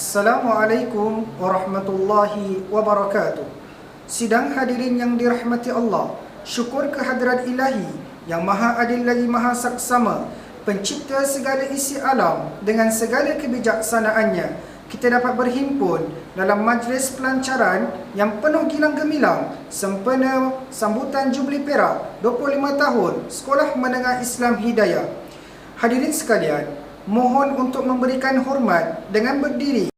Assalamualaikum warahmatullahi wabarakatuh. Sidang hadirin yang dirahmati Allah, syukur kehadrat ilahi yang maha adil lagi maha saksama, pencipta segala isi alam dengan segala kebijaksanaannya, kita dapat berhimpun dalam majlis pelancaran yang penuh gilang gemilang sempena sambutan Jubli Perak 25 tahun Sekolah Menengah Islam Hidayah. Hadirin sekalian, mohon untuk memberikan hormat dengan berdiri.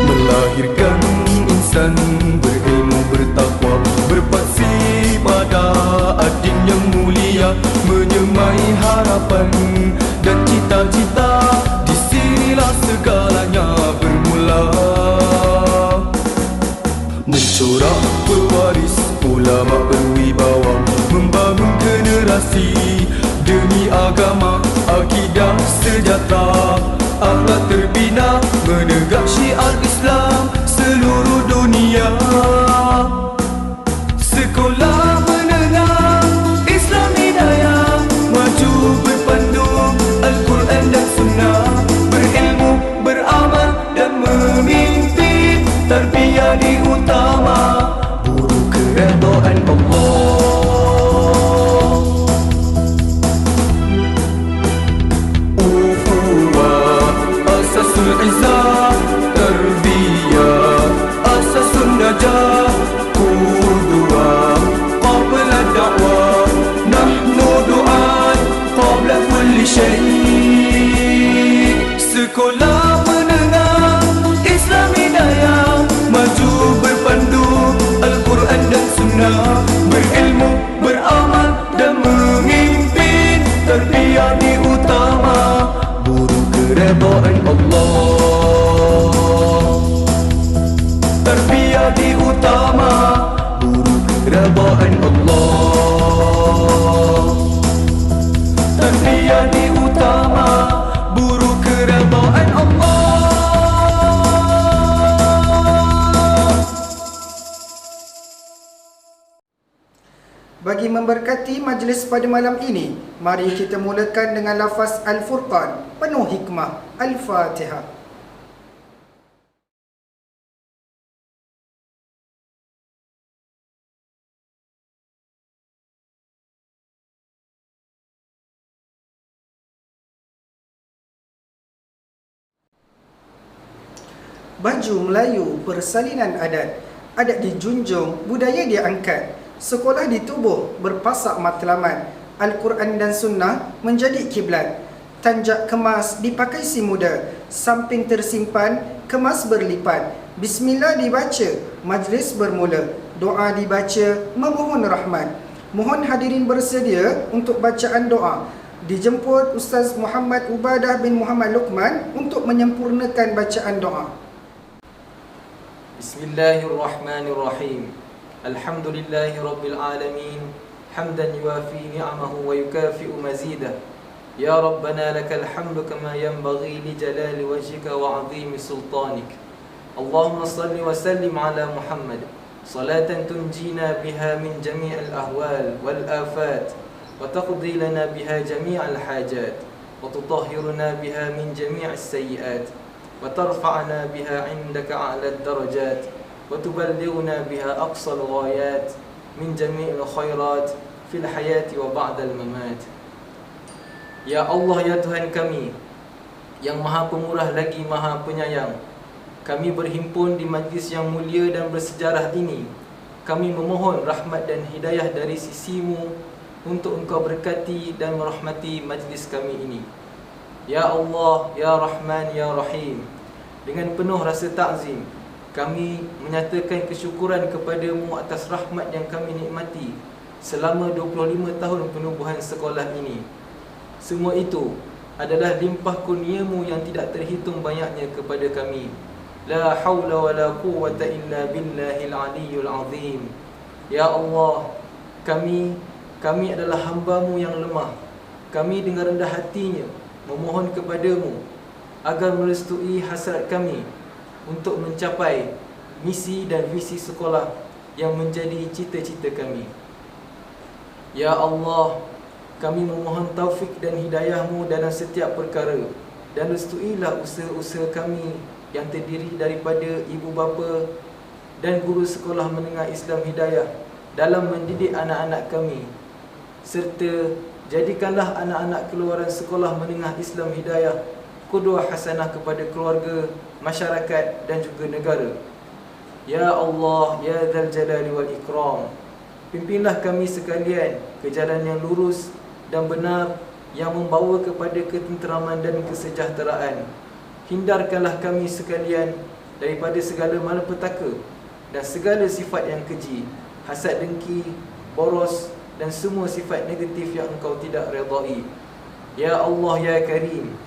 Melahirkan insan berilmu bertakwa, berpaksi pada adin yang mulia, menyemai harapan dan cita-cita. Di sinilah segalanya bermula. Mencorak pewaris ulama berwibawa, membangun generasi demi agama, akidah sejahtera, akhlak terbina, menegak syiar Islam seluruh dunia. Sekolah Menengah Islam Hidayah maju berpandu Al-Quran dan Sunnah, berilmu, beramal dan memimpin, tarbiyah di utama, buru keredaan Allah. Asasul Izzah, tarbiyah, asasun najah, qudwah, qabla da'wah, nahnu du'at, qabla kulli syai'. Sekolah Menengah Islam Hidayah maju berpandu Al-Quran dan Sunnah, berilmu, beramal dan memimpin, tarbiyah di utama, buru keredaan Allah. Tarbiyah di utama, buru keredaan Allah. Tarbiyah di utama, buru keredaan Allah. Bagi memberkati majlis pada malam ini, mari kita mulakan dengan lafaz Al-Furqan penuh hikmah. Al-Fatihah. baju Melayu, persalinan adat. Adat dijunjung, budaya diangkat. Sekolah ditubuh, berpasak matlamat. Al-Quran dan Sunnah menjadi kiblat. Tanjak kemas dipakai si muda, samping tersimpan, kemas berlipat. Bismillah dibaca, majlis bermula. Doa dibaca, memohon rahmat. Mohon hadirin bersedia untuk bacaan doa. Dijemput Ustaz Muhammad Ubadah bin Muhammad Luqman untuk menyempurnakan bacaan doa. Bismillahirrahmanirrahim. Alhamdulillahi rabbil alamin. Hamdan yuafi ni'amahu wa yukafi'u mazidah. Ya Rabbana lakal hamdu kama yanbaghi li jalali wajhika wa 'azimi sultanik. Allahumma salli wa sallim ala Muhammad salatan tunjina biha min jami'il ahwal wal afat wa taqdi lana biha jami'al hajat wa tutahhiruna biha min jami'is sayyi'at wa tarfa'na biha 'indaka a'la ad-darajat wa tuballighuna biha aqsal ghayat min jami'il khairat fil hayati wa ba'dal mamat. Ya Allah, ya Tuhan kami yang Maha Pemurah lagi Maha Penyayang, kami berhimpun di majlis yang mulia dan bersejarah ini. Kami memohon rahmat dan hidayah dari sisi-Mu untuk Engkau berkati dan merahmati majlis kami ini. Ya Allah, ya Rahman, ya Rahim, dengan penuh rasa takzim kami menyatakan kesyukuran kepada-Mu atas rahmat yang kami nikmati selama 25 tahun penubuhan sekolah ini. Semua itu adalah limpah kurnia-Mu yang tidak terhitung banyaknya kepada kami. La hawla wa la quwwata illa billahil aliyyul azim. Ya Allah, kami adalah hamba-Mu yang lemah. Kami dengan rendah hatinya memohon kepada-Mu agar merestui hasrat kami untuk mencapai misi dan visi sekolah yang menjadi cita-cita kami. Ya Allah, kami memohon taufik dan hidayah-Mu dalam setiap perkara, dan restuilah usaha-usaha kami yang terdiri daripada ibu bapa dan guru sekolah menengah Islam Hidayah dalam mendidik anak-anak kami, serta jadikanlah anak-anak keluaran sekolah menengah Islam Hidayah qudwah hasanah kepada keluarga, masyarakat dan juga negara. Ya Allah, ya Dzal Jalali wal Ikram, pimpinlah kami sekalian ke jalan yang lurus dan benar yang membawa kepada ketenteraman dan kesejahteraan. Hindarkanlah kami sekalian daripada segala malapetaka dan segala sifat yang keji, hasad dengki, boros dan semua sifat negatif yang Engkau tidak redai. Ya Allah, ya Karim,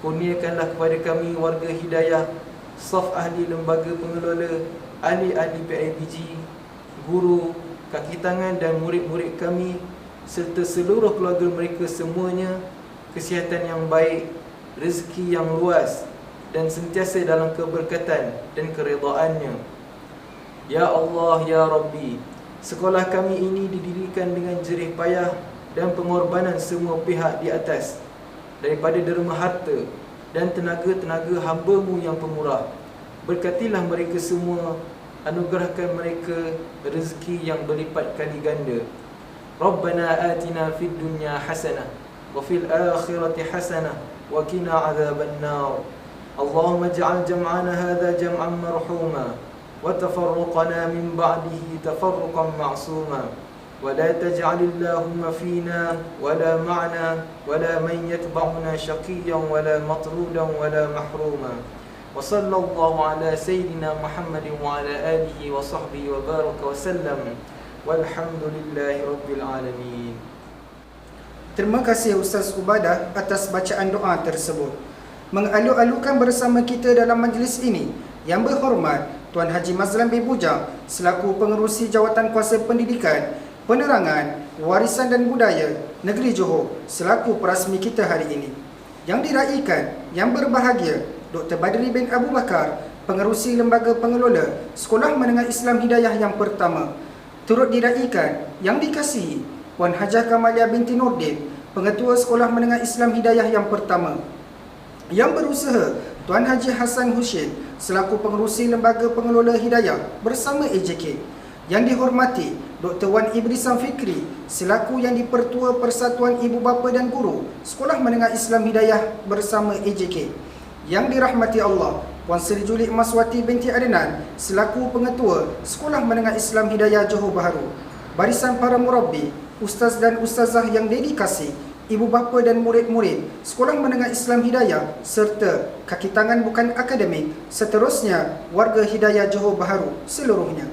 kurniakanlah kepada kami warga hidayah, staf ahli lembaga pengelola, ahli-ahli PIBG, guru, kaki tangan dan murid-murid kami serta seluruh keluarga mereka semuanya kesihatan yang baik, rezeki yang luas dan sentiasa dalam keberkatan dan keredaannya. Ya Allah, ya Rabbi, sekolah kami ini didirikan dengan jerih payah dan pengorbanan semua pihak di atas, daripada derma harta dan tenaga-tenaga hamba-Mu yang pemurah. Berkatilah mereka semua, anugerahkan mereka rezeki yang berlipat kali ganda. Rabbana atina fid dunya hasanah wa fil akhirati hasanah wa qina adzaban nar. Allahumma ij'al jam'ana hadha jam'an marhuma wa tafarruqana min ba'dihi tafarruqan ma'suma wa la taj'al Allahumma fina wa la ma'na wa la man yatba'una shaqiyyan wa la matrudan wa la mahruma. Wa sallallahu ala sayyidina Muhammadin wa ala alihi wa sahbihi wa baraka wa sallam. Walhamdulillahi rabbil alamin. Terima kasih Ustaz Ubadah atas bacaan doa tersebut. Mengalu-alukan bersama kita dalam majlis ini Yang berhormat Tuan Haji Mazlan bin Bujang selaku Pengerusi Jawatan Kuasa Pendidikan, Penerangan, Warisan dan Budaya Negeri Johor selaku perasmi kita hari ini. Yang diraikan yang berbahagia Dr. Badri bin Abu Bakar, Pengerusi Lembaga Pengelola Sekolah Menengah Islam Hidayah yang pertama. Turut diraikan yang dikasihi Puan Hajah Kamalia binti Nordin, Pengetua Sekolah Menengah Islam Hidayah yang pertama. Yang berusaha Tuan Haji Hassan Husin selaku Pengerusi Lembaga Pengelola Hidayah bersama AJK. Yang dihormati Dr. Wan Ibrisam Fikri selaku Yang di-Pertua Persatuan Ibu Bapa dan Guru Sekolah Menengah Islam Hidayah bersama AJK. Yang dirahmati Allah, Puan Seri Julie Emaswati binti Adnan selaku Pengetua Sekolah Menengah Islam Hidayah Johor Bahru, barisan para murabbi, ustaz dan ustazah yang dedikasi, ibu bapa dan murid-murid Sekolah Menengah Islam Hidayah serta kaki tangan bukan akademik, seterusnya warga Hidayah Johor Bahru seluruhnya.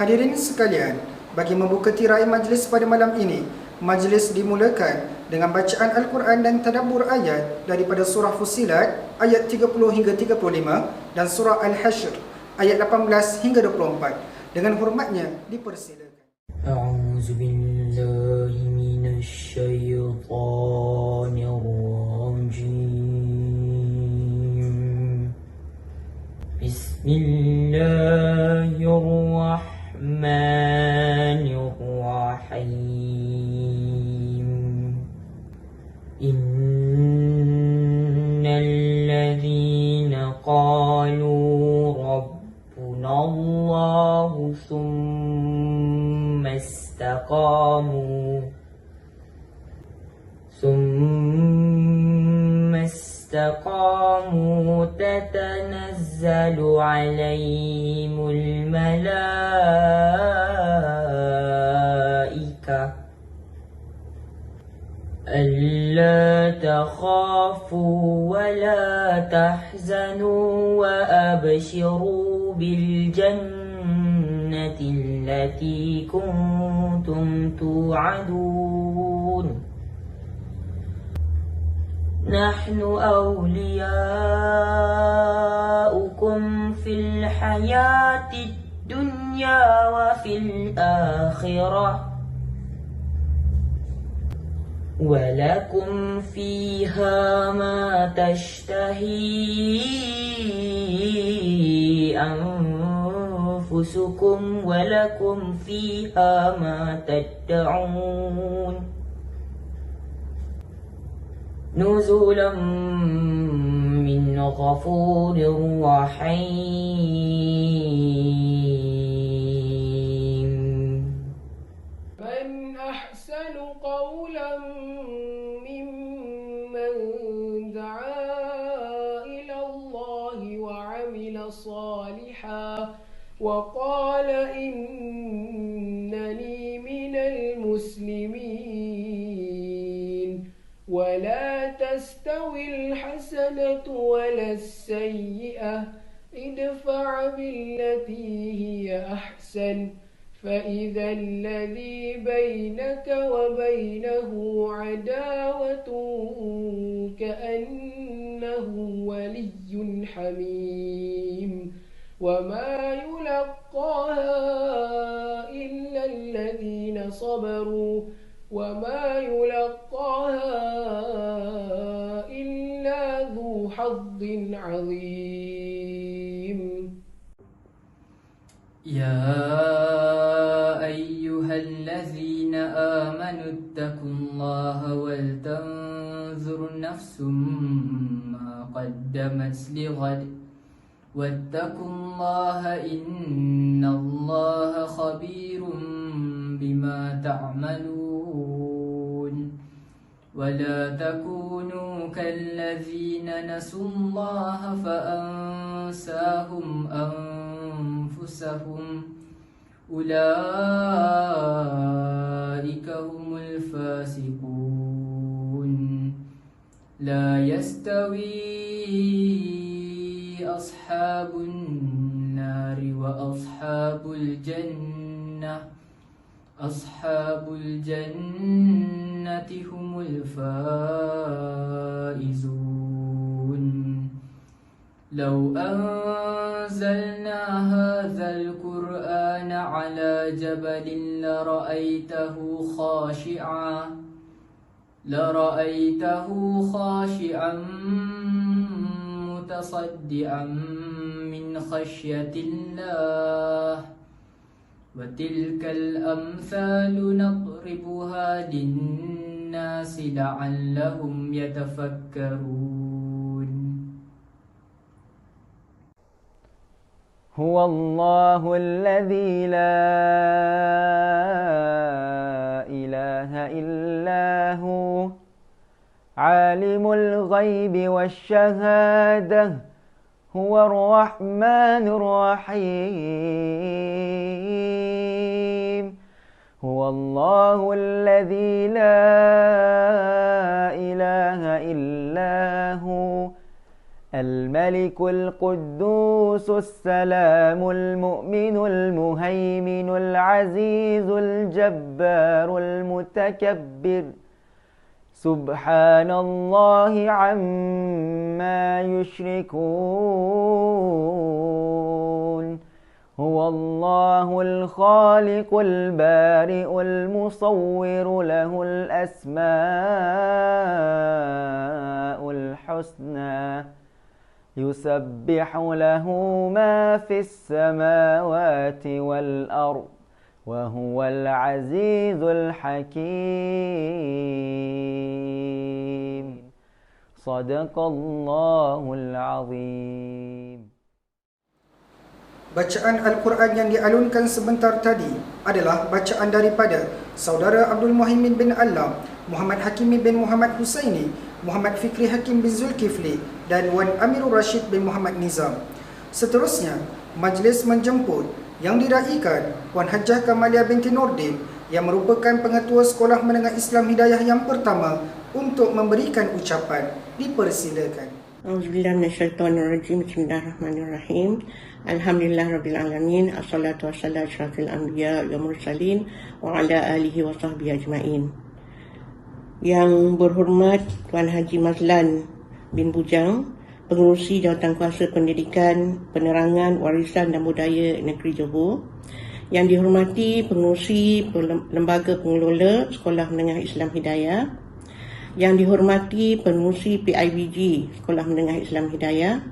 Hadirin sekalian, bagi membuka tirai majlis pada malam ini, majlis dimulakan dengan bacaan Al-Quran dan tadabbur ayat daripada surah Fussilat ayat 30 hingga 35 dan surah Al-Hashr ayat 18 hingga 24. Dengan hormatnya dipersilakan. A'udzu billahi minasy syaithanir rajim. Bismillahirrahmanirrahim. Innal ladzina qalu rabbunallahu thumma istaqamu tatanazzalu alaihimul malaikah ألا تخافوا ولا تحزنوا وأبشروا بالجنة التي كنتم توعدون نحن أولياؤكم في الحياة الدنيا وفي الآخرة ولكم فيها ما تشتهي أنفسكم ولكم فيها ما تدعون نزلا من غفور رحيم. من أحسن قولا ممن دعا إلى الله وعمل صالحا وقال إنني من المسلمين ولا تستوي الحسنة ولا السيئة ادفع بالتي هي أحسن فإذا الذي بينك وبينه عداوة كأنه ولي حميم وما يلقاها إلا الذين صبروا وما يلقاها إلا ذو حظ عظيم. يا أيها الذين آمنوا اتقوا الله ولتنظر نفس ما قدمت لغد واتقوا الله إن الله خبير بما تعملون ولا تكونوا كالذين نسوا الله فأنساهم أنفسهم أولئك هم الفاسقون لا يستوي أصحاب النار وأصحاب الجنة هم الفائزون لو أنزلنا هذا القرآن على جبل لرأيته خاشعا متصدعا من خشية الله وتلك الأمثال نضربها للناس لعلهم يتفكرون. هو الله الذي لا إله إلا هو عالم الغيب والشهادة هو الرحمن الرحيم هو الله الذي لا إله إلا هو الملك القدوس السلام المؤمن المهيمن العزيز الجبار المتكبر سبحان الله عما يشركون هو الله الخالق البارئ المصور له الأسماء الحسنى يسبح له ما في السماوات والأرض وهو العزيز الحكيم صدق الله العظيم. Bacaan Al-Quran yang dialunkan sebentar tadi adalah bacaan daripada Saudara Abdul Muhaimin bin Alam, Muhammad Hakimi bin Muhammad Husaini, Muhammad Fikri Hakim bin Zulkifli dan Wan Amirul Rashid bin Muhammad Nizam. Seterusnya, majlis menjemput yang diraikan Puan Hajah Kamalia binti Nordin yang merupakan pengetua Sekolah Menengah Islam Hidayah yang pertama untuk memberikan ucapan. Dipersilakan. Auzubillahi minasyaitonirrajim. Bismillahirrahmanirrahim. Alhamdulillahirabbil alamin. Assalatu wassalamu ala asyrafil anbiya wal mursalin wa ala alihi wa sahbihi ajmain. Yang berhormat Tuan Haji Mazlan bin Bujang, Pengerusi Jawatankuasa Pendidikan, Penerangan, Warisan dan Budaya Negeri Johor. Yang dihormati Pengerusi Lembaga Pengelola Sekolah Menengah Islam Hidayah. Yang dihormati Pengerusi PIBG Sekolah Menengah Islam Hidayah.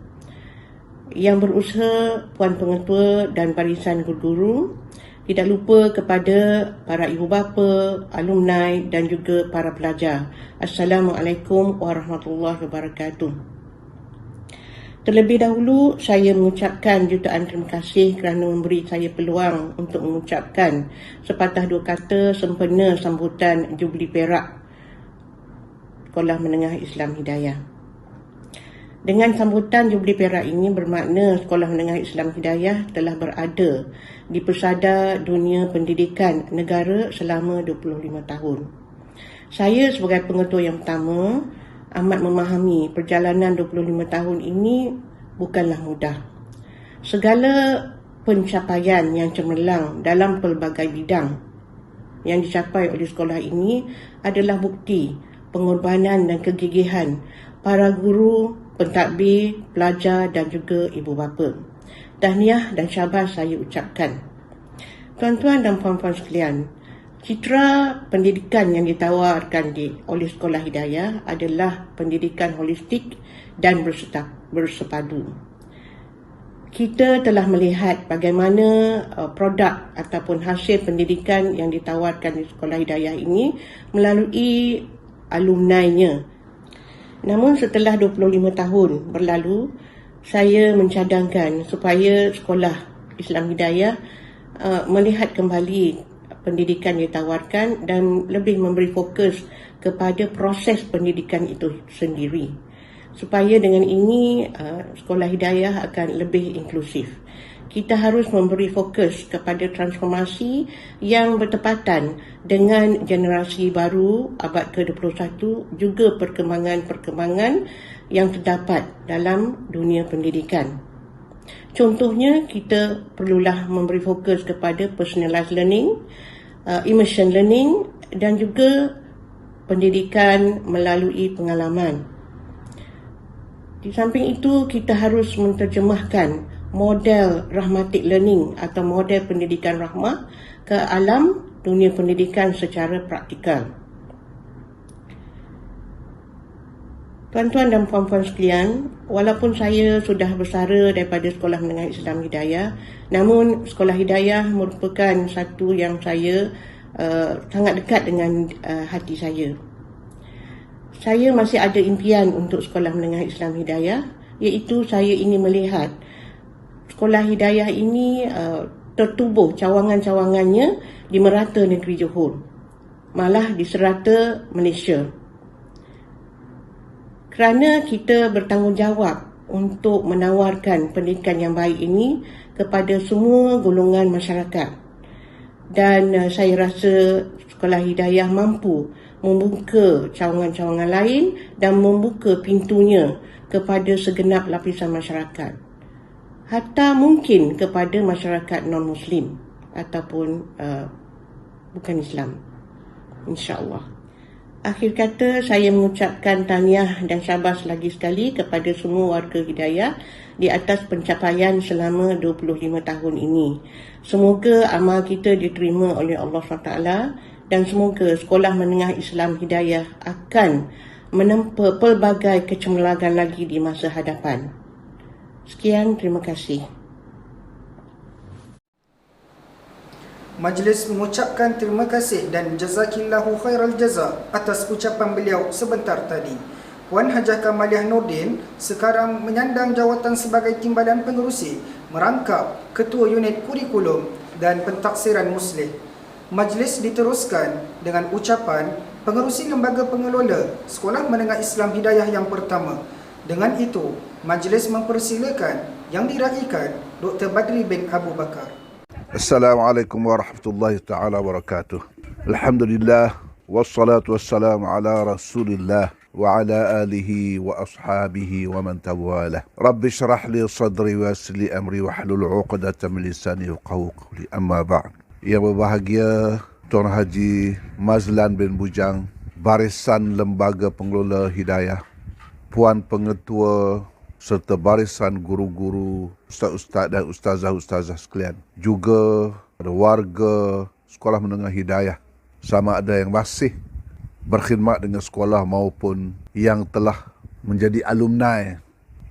Yang berusaha Puan Pengetua dan Barisan Guru-guru. Tidak lupa kepada para ibu bapa, alumni dan juga para pelajar. Assalamualaikum warahmatullahi wabarakatuh. Terlebih dahulu, saya mengucapkan jutaan terima kasih kerana memberi saya peluang untuk mengucapkan sepatah dua kata sempena sambutan Jubli Perak Sekolah Menengah Islam Hidayah. Dengan sambutan Jubli Perak ini bermakna Sekolah Menengah Islam Hidayah telah berada di pesada dunia pendidikan negara selama 25 tahun. Saya sebagai pengetua yang pertama amat memahami perjalanan 25 tahun ini bukanlah mudah. Segala pencapaian yang cemerlang dalam pelbagai bidang yang dicapai oleh sekolah ini adalah bukti pengorbanan dan kegigihan para guru, pentadbir, pelajar dan juga ibu bapa. Tahniah dan syabas saya ucapkan. Tuan-tuan dan puan-puan sekalian, citra pendidikan yang ditawarkan oleh Sekolah Hidayah adalah pendidikan holistik dan bersepadu. Kita telah melihat bagaimana produk ataupun hasil pendidikan yang ditawarkan di Sekolah Hidayah ini melalui alumni-nya. Namun setelah 25 tahun berlalu, saya mencadangkan supaya Sekolah Islam Hidayah melihat kembali pendidikan yang ditawarkan dan lebih memberi fokus kepada proses pendidikan itu sendiri. Supaya dengan ini Sekolah Hidayah akan lebih inklusif. Kita harus memberi fokus kepada transformasi yang bertepatan dengan generasi baru abad ke-21, juga perkembangan-perkembangan yang terdapat dalam dunia pendidikan. Contohnya, kita perlulah memberi fokus kepada personalized learning, immersion learning dan juga pendidikan melalui pengalaman. Di samping itu, kita harus menerjemahkan model rahmatic learning atau model pendidikan rahmah ke alam dunia pendidikan secara praktikal. Tuan-tuan dan puan-puan sekalian, walaupun saya sudah bersara daripada Sekolah Menengah Islam Hidayah, namun Sekolah Hidayah merupakan satu yang saya sangat dekat dengan hati saya. Saya masih ada impian untuk Sekolah Menengah Islam Hidayah, iaitu saya ingin melihat Sekolah Hidayah ini tertubuh cawangan-cawangannya di merata negeri Johor, malah di serata Malaysia. Kerana kita bertanggungjawab untuk menawarkan pendidikan yang baik ini kepada semua golongan masyarakat. Dan saya rasa Sekolah Hidayah mampu membuka cawangan-cawangan lain dan membuka pintunya kepada segenap lapisan masyarakat. Hatta mungkin kepada masyarakat non-Muslim ataupun bukan Islam. InsyaAllah. Akhir kata, saya mengucapkan tahniah dan syabas lagi sekali kepada semua warga Hidayah di atas pencapaian selama 25 tahun ini. Semoga amal kita diterima oleh Allah SWT dan semoga Sekolah Menengah Islam Hidayah akan menempa pelbagai kecemerlangan lagi di masa hadapan. Sekian, terima kasih. Majlis mengucapkan terima kasih dan jazakillahu khairal jaza atas ucapan beliau sebentar tadi. Puan Hajah Kamaliah Nordin sekarang menyandang jawatan sebagai Timbalan Pengerusi, merangkap Ketua Unit Kurikulum dan Pentaksiran Muslih. Majlis diteruskan dengan ucapan Pengerusi Lembaga Pengelola Sekolah Menengah Islam Hidayah yang pertama. Dengan itu, majlis mempersilakan yang diraikan Dr. Badri bin Abu Bakar. Assalamualaikum warahmatullahi ta'ala wabarakatuh. Alhamdulillah wassalatu wassalamu ala rasulillah wa ala alihi wa ashabihi wa man tawalah. Rabbi syrah li sadri wa yassir li amri wa hlul 'uqdatam min lisani yafqahu qawli. Amma ba'd. Yang berbahagia Tuan Haji Mazlan bin Bujang, Barisan Lembaga Pengelola Hidayah, Puan Pengetua serta barisan guru-guru, ustaz-ustaz dan ustazah-ustazah sekalian. Juga ada warga Sekolah Menengah Hidayah, sama ada yang masih berkhidmat dengan sekolah maupun yang telah menjadi alumni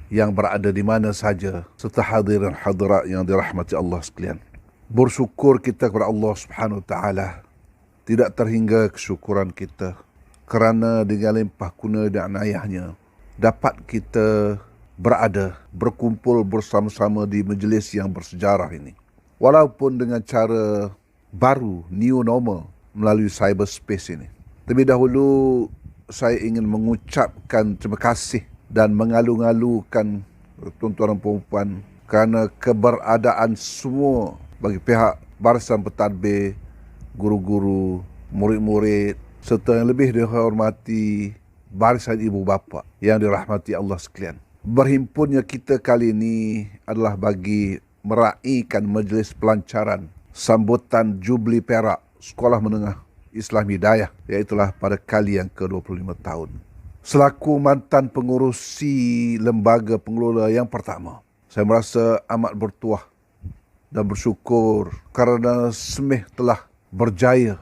yang berada di mana saja, serta hadirin hadirat yang dirahmati Allah sekalian. Bersyukur kita kepada Allah Subhanahu Wa Taala, tidak terhingga kesyukuran kita kerana dengan limpah kurnia dan inayahnya dapat kita berkumpul bersama-sama di majlis yang bersejarah ini. Walaupun dengan cara baru, new normal, melalui cyberspace ini. Terlebih dahulu, saya ingin mengucapkan terima kasih dan mengalu-alukan tuan-tuan dan puan-puan kerana keberadaan semua bagi pihak barisan pentadbir, guru-guru, murid-murid, serta yang lebih dihormati barisan ibu bapa yang dirahmati Allah sekalian. Berhimpunnya kita kali ini adalah bagi meraihkan majlis pelancaran sambutan Jubli Perak Sekolah Menengah Islam Hidayah, iaitulah pada kali yang ke-25 tahun. Selaku mantan pengurusi lembaga pengelola yang pertama, saya merasa amat bertuah dan bersyukur kerana SMIH telah berjaya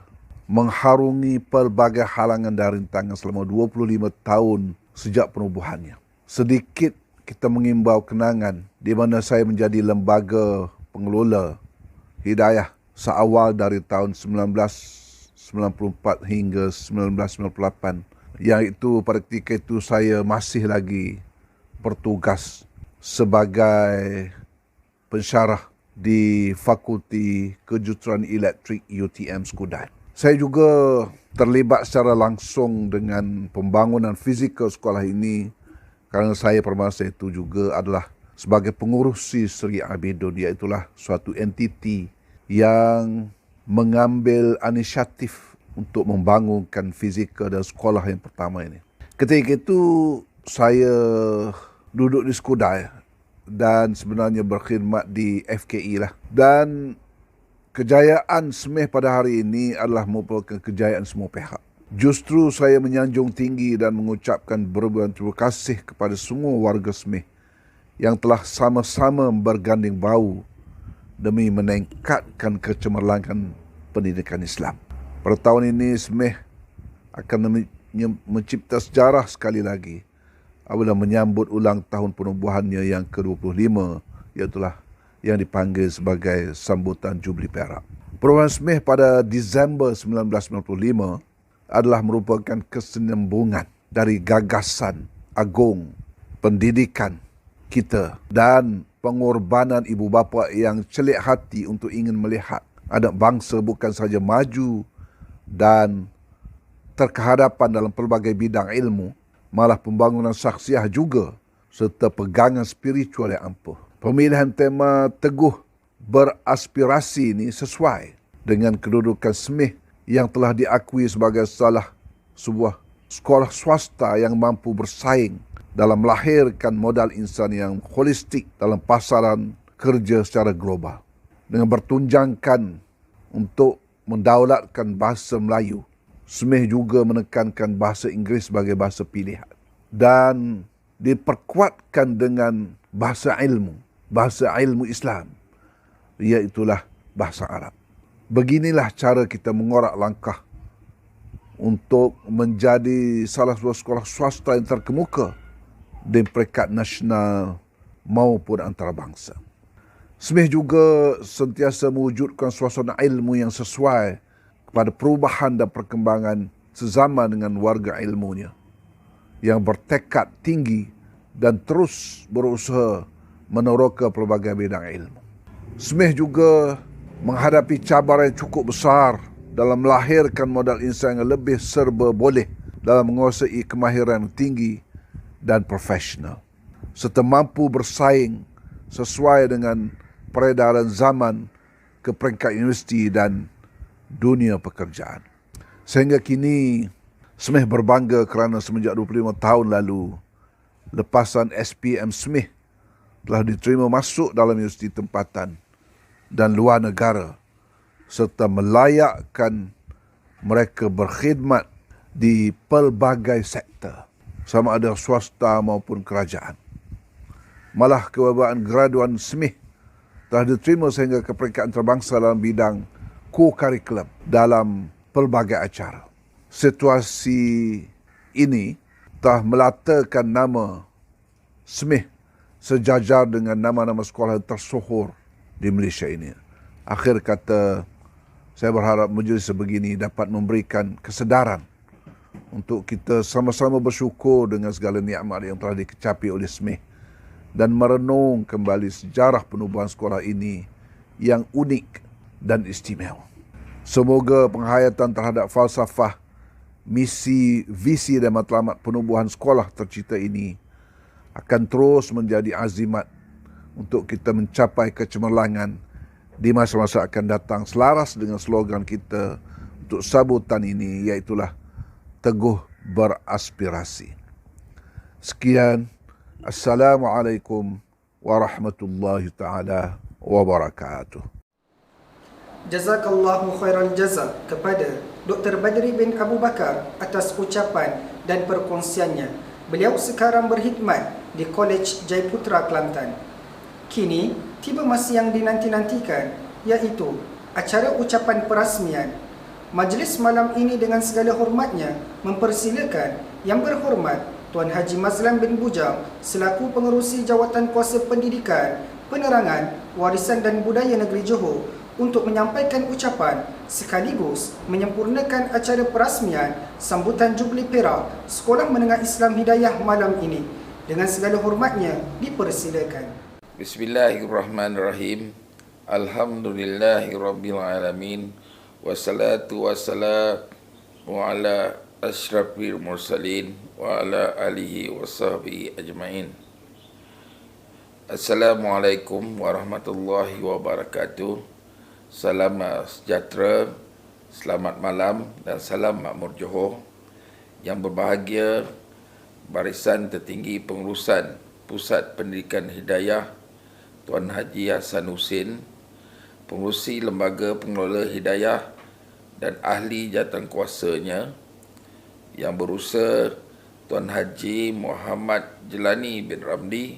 mengharungi pelbagai halangan dan rintangan selama 25 tahun sejak penubuhannya. Sedikit kita mengimbau kenangan di mana saya menjadi lembaga pengelola Hidayah seawal dari tahun 1994 hingga 1998. Yang itu pada ketika itu saya masih lagi bertugas sebagai pensyarah di Fakulti Kejuruteraan Elektrik UTM Skudai. Saya juga terlibat secara langsung dengan pembangunan fizikal sekolah ini kerana saya pada masa itu juga adalah sebagai pengurusi Seri Abidun, iaitulah suatu entiti yang mengambil inisiatif untuk membangunkan fizikal dan sekolah yang pertama ini. Ketika itu saya duduk di Skudai dan sebenarnya berkhidmat di FKI lah. Dan kejayaan SMIH pada hari ini adalah merupakan kejayaan semua pihak. Justru saya menyanjung tinggi dan mengucapkan beribuan terima kasih kepada semua warga SMIH yang telah sama-sama berganding bahu demi meningkatkan kecemerlangan pendidikan Islam. Pada tahun ini SMIH akan mencipta sejarah sekali lagi apabila menyambut ulang tahun penubuhannya yang ke-25, iaitulah yang dipanggil sebagai sambutan Jubli Perak. Program SMIH pada Disember 1995 adalah merupakan kesinambungan dari gagasan agung pendidikan kita dan pengorbanan ibu bapa yang celik hati untuk ingin melihat anak bangsa bukan sahaja maju dan terkehadapan dalam pelbagai bidang ilmu, malah pembangunan syakhsiah juga serta pegangan spiritual yang ampuh. Pemilihan tema Teguh Beraspirasi ini sesuai dengan kedudukan SMIH yang telah diakui sebagai salah sebuah sekolah swasta yang mampu bersaing dalam melahirkan modal insan yang holistik dalam pasaran kerja secara global. Dengan bertunjangkan untuk mendaulatkan bahasa Melayu, SMIH juga menekankan bahasa Inggeris sebagai bahasa pilihan dan diperkuatkan dengan bahasa ilmu Islam, iaitulah bahasa Arab. Beginilah cara kita mengorak langkah untuk menjadi salah sebuah sekolah swasta yang terkemuka di peringkat nasional maupun antarabangsa. SMIH juga sentiasa mewujudkan suasana ilmu yang sesuai kepada perubahan dan perkembangan sezaman dengan warga ilmunya yang bertekad tinggi dan terus berusaha meneroka pelbagai bidang ilmu. SMIH juga menghadapi cabaran yang cukup besar dalam melahirkan modal insan yang lebih serba boleh dalam menguasai kemahiran tinggi dan profesional, serta mampu bersaing sesuai dengan peredaran zaman ke peringkat universiti dan dunia pekerjaan. Sehingga kini SMIH berbangga kerana semenjak 25 tahun lalu, lepasan SPM SMIH telah diterima masuk dalam universiti tempatan dan luar negara serta melayakkan mereka berkhidmat di pelbagai sektor, sama ada swasta maupun kerajaan. Malah kebabaan graduan SMIH telah diterima sehingga ke peringkat antarabangsa dalam bidang co-curriculum dalam pelbagai acara. Situasi ini telah melatakan nama SMIH sejajar dengan nama-nama sekolah yang tersohor di Malaysia ini. Akhir kata, saya berharap majlis sebegini dapat memberikan kesedaran untuk kita sama-sama bersyukur dengan segala nikmat yang telah dikecapi oleh SMIH dan merenung kembali sejarah penubuhan sekolah ini yang unik dan istimewa. Semoga penghayatan terhadap falsafah, misi, visi dan matlamat penubuhan sekolah tercipta ini akan terus menjadi azimat untuk kita mencapai kecemerlangan di masa-masa akan datang selaras dengan slogan kita untuk sambutan ini, iaitulah Teguh Beraspirasi. Sekian. Assalamualaikum warahmatullahi taala wabarakatuh. Jazakallahu khairal jaza kepada Dr. Badri bin Abu Bakar atas ucapan dan perkongsiannya. Beliau sekarang berkhidmat di Kolej Jaiputra Kelantan. Kini tiba masa yang dinanti-nantikan, iaitu acara ucapan perasmian. Majlis malam ini dengan segala hormatnya mempersilakan Yang Berhormat Tuan Haji Mazlan bin Bujang selaku Pengerusi Jawatan Kuasa Pendidikan, Penerangan, Warisan dan Budaya Negeri Johor untuk menyampaikan ucapan sekaligus menyempurnakan acara perasmian sambutan Jubli Perak Sekolah Menengah Islam Hidayah malam ini. Dengan segala hormatnya dipersilakan. Bismillahirrahmanirrahim. Alhamdulillahirabbil alamin. Wassalatu wassalamu ala asyrafil mursalin wa ala alihi wasahbihi ajmain. Assalamualaikum warahmatullahi wabarakatuh. Salam sejahtera, selamat malam dan salam makmur Johor. Yang berbahagia Barisan Tertinggi Pengurusan Pusat Pendidikan Hidayah Tuan Haji Hassan Husin, Pengerusi Lembaga Pengelola Hidayah dan ahli jawatankuasanya, Yang Berusaha Tuan Haji Muhammad Jelani bin Ramli,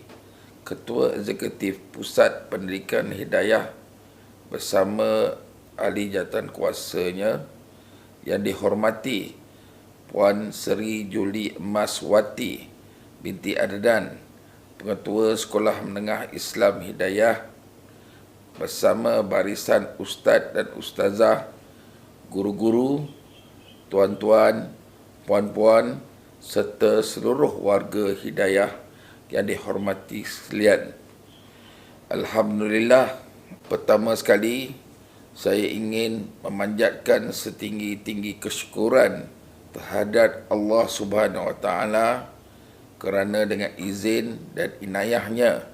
Ketua Eksekutif Pusat Pendidikan Hidayah bersama ahli jawatankuasanya, yang dihormati Puan Seri Juli Emas Wati binti Adnan, Pengetua Sekolah Menengah Islam Hidayah, bersama barisan ustaz dan ustazah, guru-guru, tuan-tuan, puan-puan serta seluruh warga Hidayah yang dihormati sekalian. Alhamdulillah, pertama sekali saya ingin memanjatkan setinggi-tinggi kesyukuran terhadap Allah Subhanahu Wa Taala kerana dengan izin dan inayahnya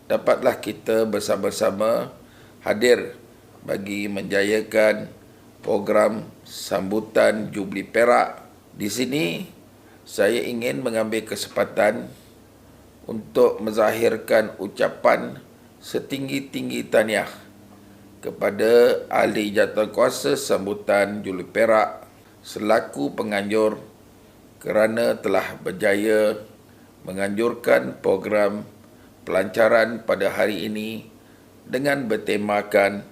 dapatlah kita bersama-sama hadir bagi menjayakan program sambutan Jubli Perak. Di sini saya ingin mengambil kesempatan untuk menzahirkan ucapan setinggi-tinggi tahniah kepada ahli jawatankuasa sambutan Jubli Perak selaku penganjur kerana telah berjaya menganjurkan program pelancaran pada hari ini dengan bertemakan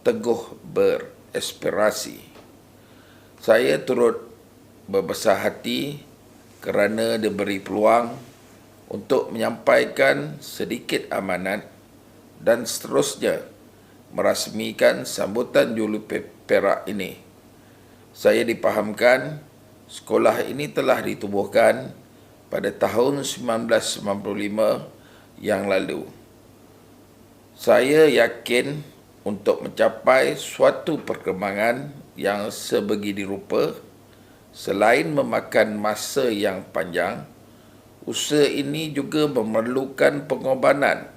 Teguh Beraspirasi. Saya turut berbesar hati kerana diberi peluang untuk menyampaikan sedikit amanat dan seterusnya merasmikan sambutan Jubli Perak ini. Saya dipahamkan sekolah ini telah ditubuhkan pada tahun 1995 yang lalu. Saya yakin untuk mencapai suatu perkembangan yang sebegini rupa, selain memakan masa yang panjang, usaha ini juga memerlukan pengorbanan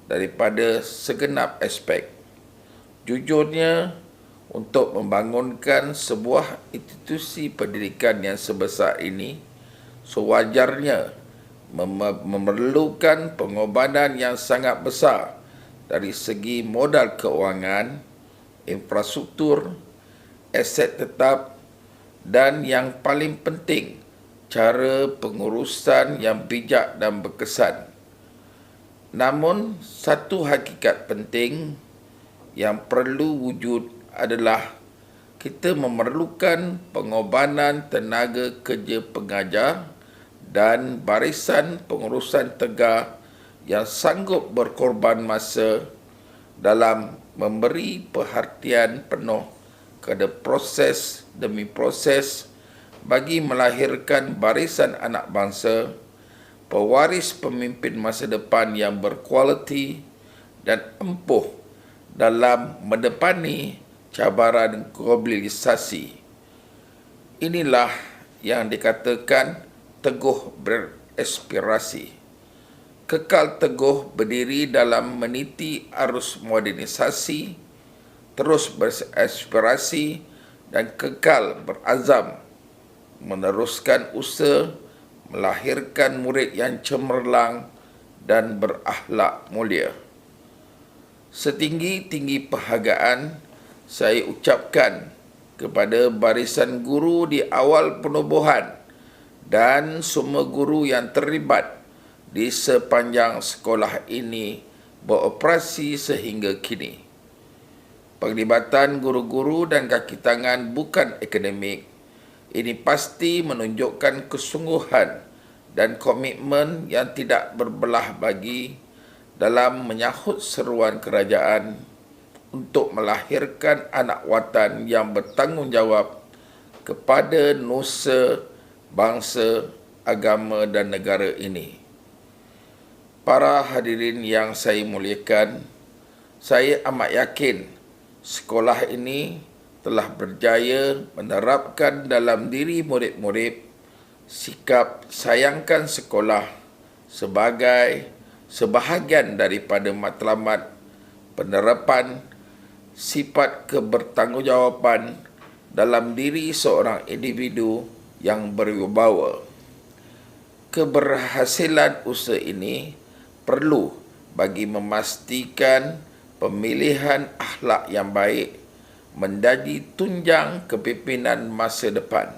daripada segenap aspek. Jujurnya, untuk membangunkan sebuah institusi pendidikan yang sebesar ini, sewajarnya memerlukan pengorbanan yang sangat besar dari segi modal keuangan, infrastruktur, aset tetap dan yang paling penting, cara pengurusan yang bijak dan berkesan. Namun, satu hakikat penting yang perlu wujud adalah kita memerlukan pengorbanan tenaga kerja pengajar dan barisan pengurusan tegar yang sanggup berkorban masa dalam memberi perhatian penuh kepada proses demi proses bagi melahirkan barisan anak bangsa, pewaris pemimpin masa depan yang berkualiti dan empuh dalam mendepani cabaran globalisasi. Inilah yang dikatakan teguh beraspirasi. Kekal teguh berdiri dalam meniti arus modernisasi, terus beraspirasi dan kekal berazam meneruskan usaha melahirkan murid yang cemerlang dan berakhlak mulia. Setinggi-tinggi penghargaan saya ucapkan kepada barisan guru di awal penubuhan dan semua guru yang terlibat di sepanjang sekolah ini beroperasi sehingga kini. Penglibatan guru-guru dan kaki tangan bukan akademik ini pasti menunjukkan kesungguhan dan komitmen yang tidak berbelah bagi dalam menyahut seruan kerajaan untuk melahirkan anak watan yang bertanggungjawab kepada nusa, bangsa, agama dan negara ini. Para hadirin yang saya muliakan, saya amat yakin sekolah ini telah berjaya menerapkan dalam diri murid-murid sikap sayangkan sekolah sebagai sebahagian daripada matlamat penerapan sifat kebertanggungjawaban dalam diri seorang individu yang berwibawa. Keberhasilan usaha ini perlu bagi memastikan pemilihan akhlak yang baik menjadi tunjang kepimpinan masa depan.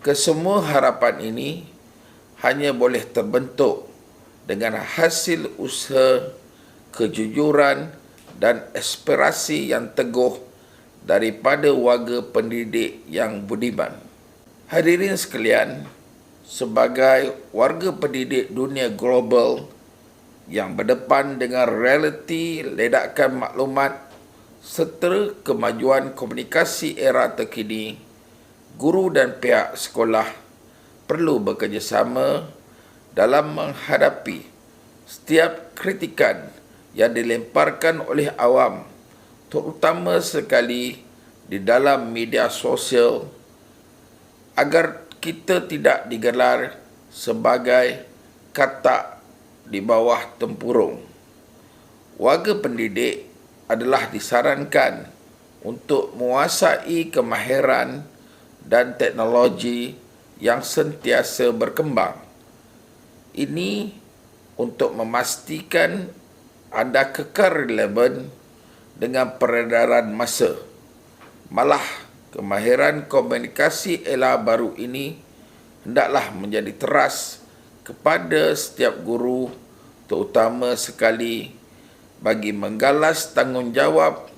Kesemua harapan ini hanya boleh terbentuk dengan hasil usaha, kejujuran dan aspirasi yang teguh daripada warga pendidik yang budiman. Hadirin sekalian, sebagai warga pendidik dunia global yang berdepan dengan realiti ledakan maklumat serta kemajuan komunikasi era terkini, guru dan pihak sekolah perlu bekerjasama dalam menghadapi setiap kritikan yang dilemparkan oleh awam, terutama sekali di dalam media sosial, agar kita tidak digelar sebagai katak di bawah tempurung. Warga pendidik adalah disarankan untuk menguasai kemahiran dan teknologi yang sentiasa berkembang. Ini untuk memastikan anda kekal relevan dengan peredaran masa. Malah, kemahiran komunikasi era baru ini hendaklah menjadi teras kepada setiap guru, terutama sekali bagi menggalas tanggungjawab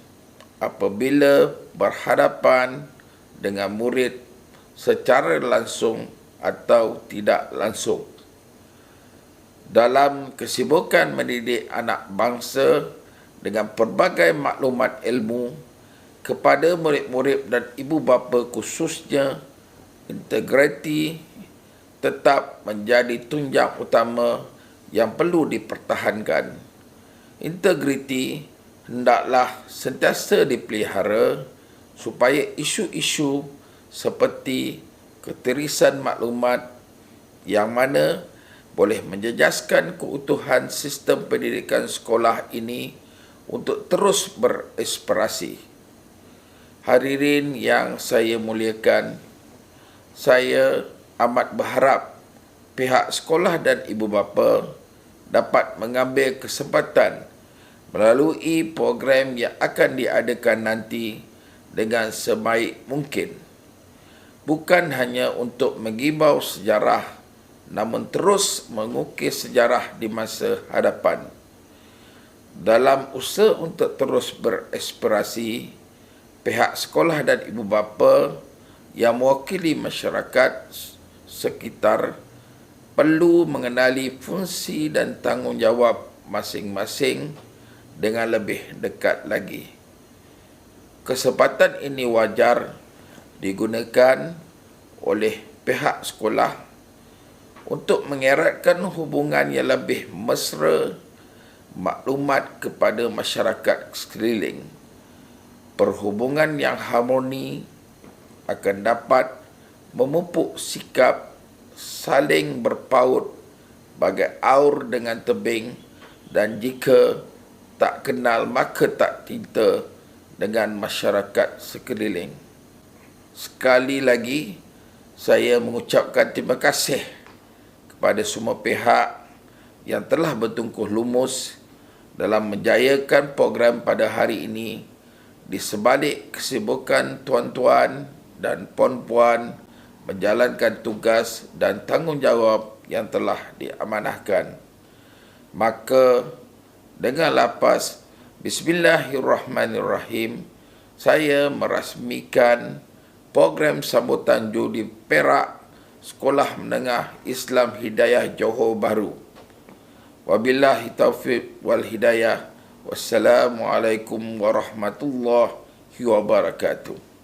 apabila berhadapan dengan murid secara langsung atau tidak langsung. Dalam kesibukan mendidik anak bangsa dengan pelbagai maklumat ilmu kepada murid-murid dan ibu bapa khususnya, integriti tetap menjadi tunjang utama yang perlu dipertahankan. Integriti hendaklah sentiasa dipelihara supaya isu-isu seperti ketirisan maklumat yang mana boleh menjejaskan keutuhan sistem pendidikan sekolah ini untuk terus bereksplorasi. Hadirin yang saya muliakan, saya amat berharap pihak sekolah dan ibu bapa dapat mengambil kesempatan melalui program yang akan diadakan nanti dengan sebaik mungkin. Bukan hanya untuk menggibau sejarah, namun terus mengukis sejarah di masa hadapan. Dalam usaha untuk terus bereksplorasi, pihak sekolah dan ibu bapa yang mewakili masyarakat sekitar perlu mengenali fungsi dan tanggungjawab masing-masing dengan lebih dekat lagi. Kesempatan ini wajar digunakan oleh pihak sekolah untuk mengeratkan hubungan yang lebih mesra maklumat kepada masyarakat sekeliling. Perhubungan yang harmoni akan dapat memupuk sikap saling berpaut bagai aur dengan tebing, dan jika tak kenal maka tak cinta dengan masyarakat sekeliling. Sekali lagi, saya mengucapkan terima kasih kepada semua pihak yang telah bertungkuh lumus dalam menjayakan program pada hari ini di sebalik kesibukan tuan-tuan dan puan-puan menjalankan tugas dan tanggungjawab yang telah diamanahkan. Maka dengan lapas Bismillahirrahmanirrahim, saya merasmikan program sambutan judi Perak Sekolah Menengah Islam Hidayah Johor Bahru. Wabillahi taufiq wal hidayah. Wassalamualaikum warahmatullahi wabarakatuh.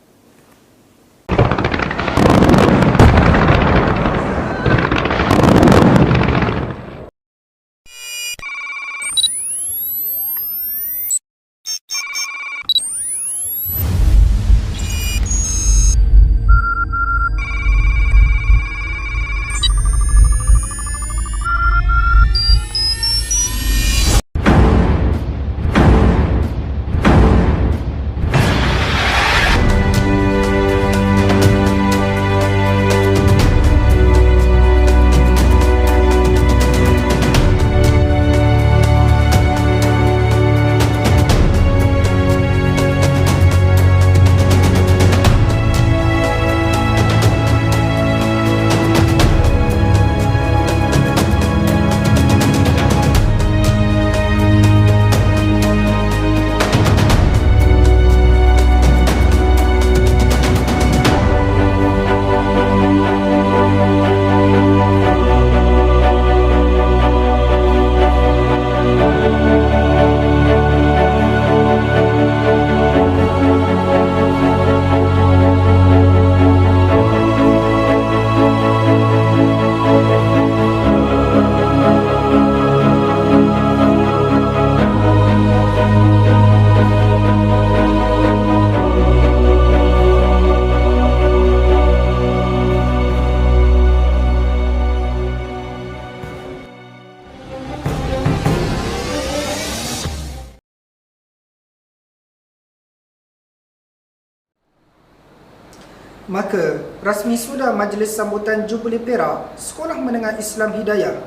Maka, rasmi sudah Majlis Sambutan Jubli Perak Sekolah Menengah Islam Hidayah.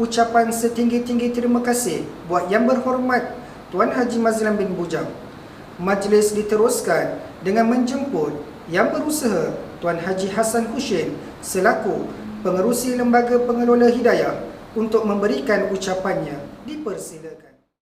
Ucapan setinggi-tinggi terima kasih buat Yang Berhormat Tuan Haji Mazlan bin Bujang. Majlis diteruskan dengan menjemput Yang Berusaha Tuan Haji Hassan Hussein selaku Pengerusi Lembaga Pengelola Hidayah untuk memberikan ucapannya. Dipersilakan.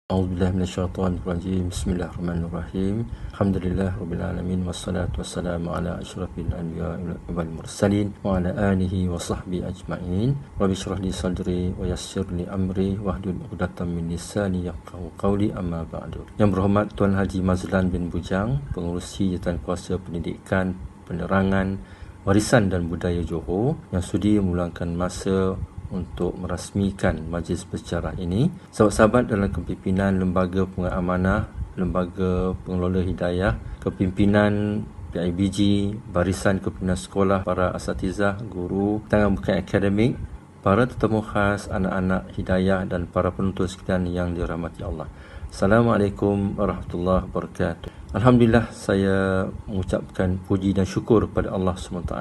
A'udzubillahi minasyaitonirrajim. Bismillahirrahmanirrahim. Alhamdulillahirabbil wassalatu wassalamu ala asyrafil anbiya'i wal mursalin wa ala alihi wa sahbihi ajma'in. Rabbi shrah li sadri wa yassir li amri wahlul 'uqdatam min lisani yafqahu qawli, amma ba'du. Yang berhormat Tuan Haji Mazlan bin Bujang, Pengerusi Jawatankuasa Pendidikan, Penerangan, Warisan dan Budaya Johor, yang sudi meluangkan masa untuk merasmikan majlis bersejarah ini. Sahabat-sahabat dalam kepimpinan Lembaga Pengelola Amanah, Lembaga Pengelola Hidayah, kepimpinan PIBG, barisan kepimpinan sekolah, para asatizah, guru, tangan bukan akademik, para tetamu khas, anak-anak hidayah dan para penonton sekalian yang dirahmati Allah. Assalamualaikum warahmatullahi wabarakatuh. Alhamdulillah, saya mengucapkan puji dan syukur kepada Allah SWT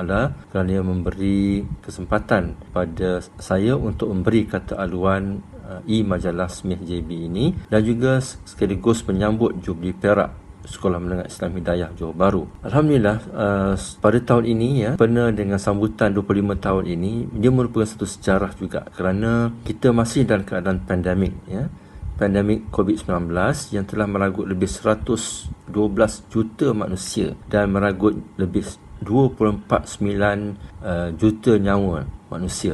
kerana Dia memberi kesempatan pada saya untuk memberi kata aluan majalah Smith JB ini, dan juga sekaligus menyambut Jubli Perak Sekolah Menengah Islam Hidayah Johor Bahru. Alhamdulillah, pada tahun ini benar dengan sambutan 25 tahun ini, dia merupakan satu sejarah juga kerana kita masih dalam keadaan pandemik, pandemik COVID-19 yang telah meragut lebih 112 juta manusia dan meragut lebih 249 juta nyawa manusia.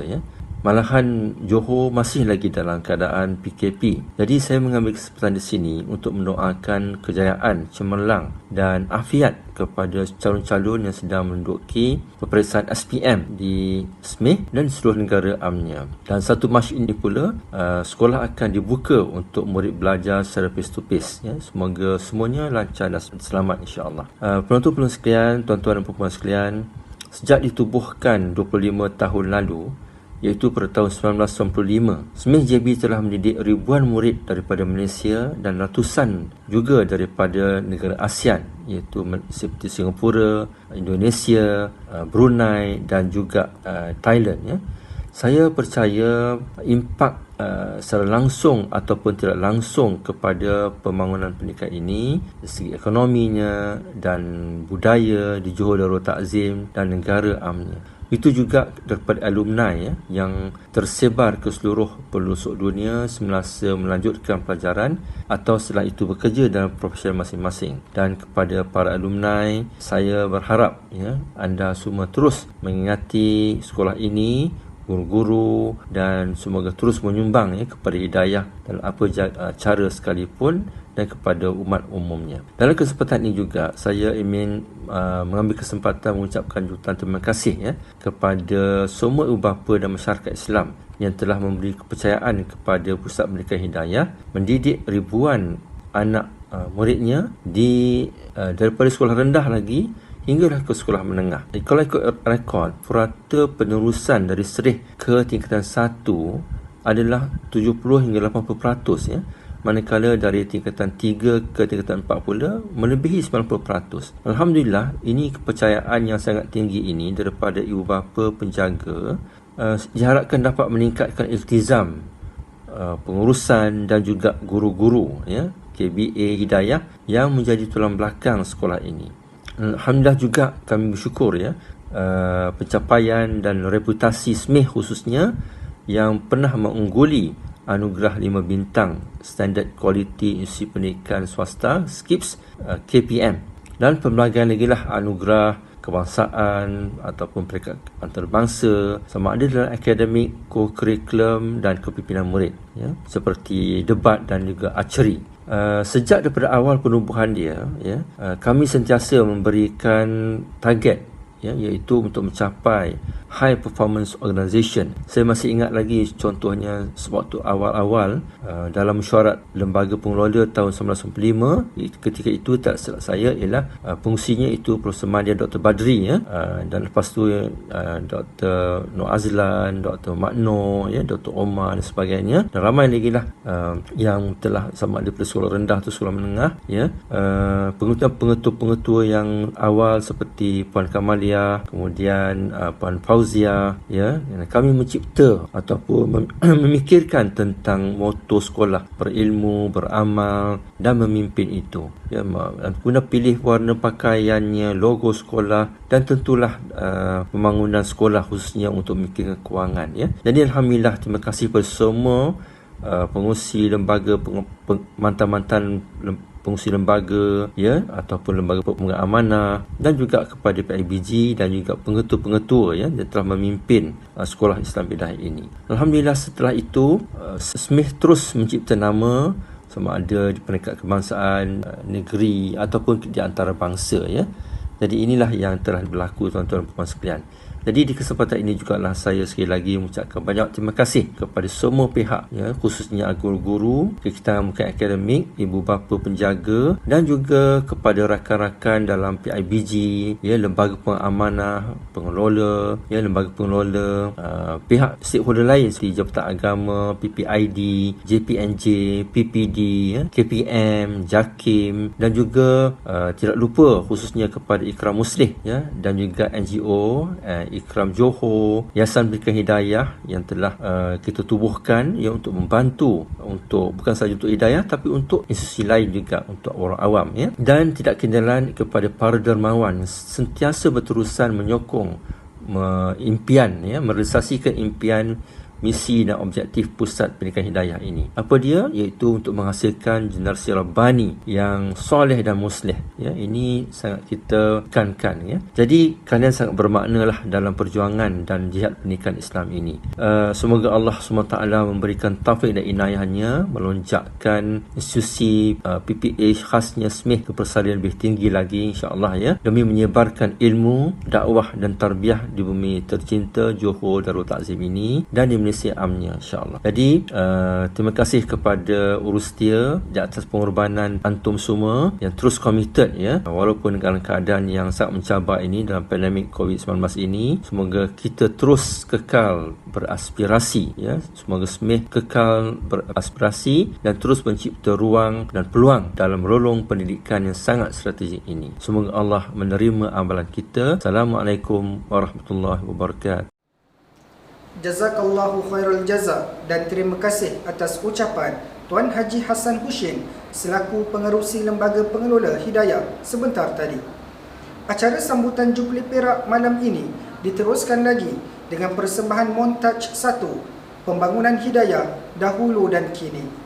Malahan Johor masih lagi dalam keadaan PKP. Jadi saya mengambil kesempatan di sini untuk mendoakan kejayaan, cemerlang dan afiat kepada calon-calon yang sedang menduduki peperiksaan SPM di Smith dan seluruh negara amnya. Dan 1 Mac ini pula sekolah akan dibuka untuk murid belajar secara face to face. Semoga semuanya lancar dan selamat, insya-Allah. Penonton-penonton sekalian, tuan-tuan dan puan-puan sekalian, sejak ditubuhkan 25 tahun lalu, iaitu pada tahun 1995, Smith JB telah mendidik ribuan murid daripada Malaysia dan ratusan juga daripada negara ASEAN, iaitu seperti Singapura, Indonesia, Brunei dan juga Thailand. Saya percaya impak secara langsung ataupun tidak langsung kepada pembangunan pendidikan ini dari segi ekonominya dan budaya di Johor Darul Takzim dan negara amnya. Itu juga daripada alumni yang tersebar ke seluruh pelosok dunia semasa melanjutkan pelajaran atau setelah itu bekerja dalam profesi masing-masing. Dan kepada para alumni, saya berharap anda semua terus mengingati sekolah ini, guru-guru, dan semoga terus menyumbang kepada hidayah dalam apa cara sekalipun dan kepada umat umumnya. Dalam kesempatan ini juga saya ingin mengambil kesempatan mengucapkan jutaan terima kasih kepada semua ibu bapa dan masyarakat Islam yang telah memberi kepercayaan kepada Pusat Pendidikan Hidayah mendidik ribuan anak muridnya daripada sekolah rendah lagi hinggalah ke sekolah menengah. Kalau ikut rekod, purata penerusan dari serih ke tingkatan 1 adalah 70 hingga 80%, manakala dari tingkatan 3 ke tingkatan 4 pula melebihi 90%. Alhamdulillah, ini kepercayaan yang sangat tinggi ini daripada ibu bapa penjaga diharapkan dapat meningkatkan iltizam pengurusan dan juga guru-guru KBA Hidayah yang menjadi tulang belakang sekolah ini. Alhamdulillah juga kami bersyukur pencapaian dan reputasi Smith khususnya yang pernah mengungguli anugerah 5 bintang Standard Quality Institusi Pendidikan Swasta SKIPS KPM, dan pelbagai lagi anugerah kebangsaan ataupun peringkat antarabangsa sama ada dalam akademik, co-curriculum dan kepimpinan murid seperti debat dan juga archery. Sejak daripada awal penubuhan dia kami sentiasa memberikan target iaitu untuk mencapai high performance organisation. Saya masih ingat lagi contohnya sewaktu awal-awal dalam mesyuarat lembaga pengelola tahun 1995, ketika itu tak silap saya ialah pengusinya itu Profesor Madia Dr. Badri dan lepas tu Dr. Nur Azlan, Dr. Makno, Dr. Omar dan sebagainya, dan ramai lagi lah yang telah sama ada pada sekolah rendah atau sekolah menengah, pengetua-pengetua yang awal seperti Puan Kamalia, kemudian Puan Fauzia, kami mencipta ataupun memikirkan tentang moto sekolah, berilmu, beramal dan memimpin itu, guna pilih warna pakaiannya, logo sekolah, dan tentulah pembangunan sekolah khususnya untuk memikirkan kewangan. Jadi alhamdulillah, terima kasih kepada semua pengurusi lembaga, mantan-mantan pengurusi lembaga ataupun lembaga pemegang amanah, dan juga kepada PIBG dan juga pengetua-pengetua yang telah memimpin sekolah Islam Bidayah ini. Alhamdulillah, setelah itu SMIH terus mencipta nama sama ada di peringkat kebangsaan, negeri ataupun di antara bangsa. Jadi inilah yang telah berlaku, tuan-tuan dan puan sekalian. Jadi di kesempatan ini jugalah saya sekali lagi mengucapkan banyak terima kasih kepada semua pihak, khususnya guru-guru, Kekitaan Muka Akademik, ibu bapa penjaga, dan juga kepada rakan-rakan dalam PIBG, lembaga pengamanah, pengelola, lembaga pengelola, pihak stakeholder lain seperti Jabatan Agama, PPID, JPNJ, PPD, KPM, JAKIM, dan juga tidak lupa khususnya kepada Ikram Muslih, dan juga NGO Ikram Johor, Yayasan Pendidikan Hidayah yang telah kita tubuhkan untuk membantu, untuk bukan sahaja untuk hidayah tapi untuk institusi lain juga, untuk orang awam. Dan tidak ketinggalan kepada para dermawan sentiasa berterusan menyokong impian, merealisasikan impian, misi dan objektif Pusat Pendidikan Hidayah ini. Apa dia? Iaitu untuk menghasilkan generasi Rabbani yang soleh dan muslih. Ini sangat kita tekankan. Jadi kalian sangat bermakna lah dalam perjuangan dan jihad pendidikan Islam ini. Semoga Allah SWT memberikan taufik dan inayahnya, melonjakkan institusi PPH khasnya SMIH ke persalinan lebih tinggi lagi, insyaAllah, demi menyebarkan ilmu, dakwah dan tarbiyah di bumi tercinta Johor Darul Ta'zim ini dan di Malaysia amnya, insyaAllah. Jadi terima kasih kepada urus setia di atas pengorbanan antum semua yang terus committed, walaupun dalam keadaan yang sangat mencabar ini, dalam pandemik COVID-19 ini. Semoga kita terus kekal beraspirasi, semoga SMIH kekal beraspirasi dan terus mencipta ruang dan peluang dalam rolong pendidikan yang sangat strategik ini. Semoga Allah menerima amalan kita. Assalamualaikum warahmatullahi wabarakatuh. Jazakallahu khairul jaza, dan terima kasih atas ucapan Tuan Haji Hassan Husin selaku pengerusi Lembaga Pengelola Hidayah sebentar tadi. Acara sambutan Jubli Perak malam ini diteruskan lagi dengan persembahan montaj 1, Pembangunan Hidayah Dahulu dan Kini.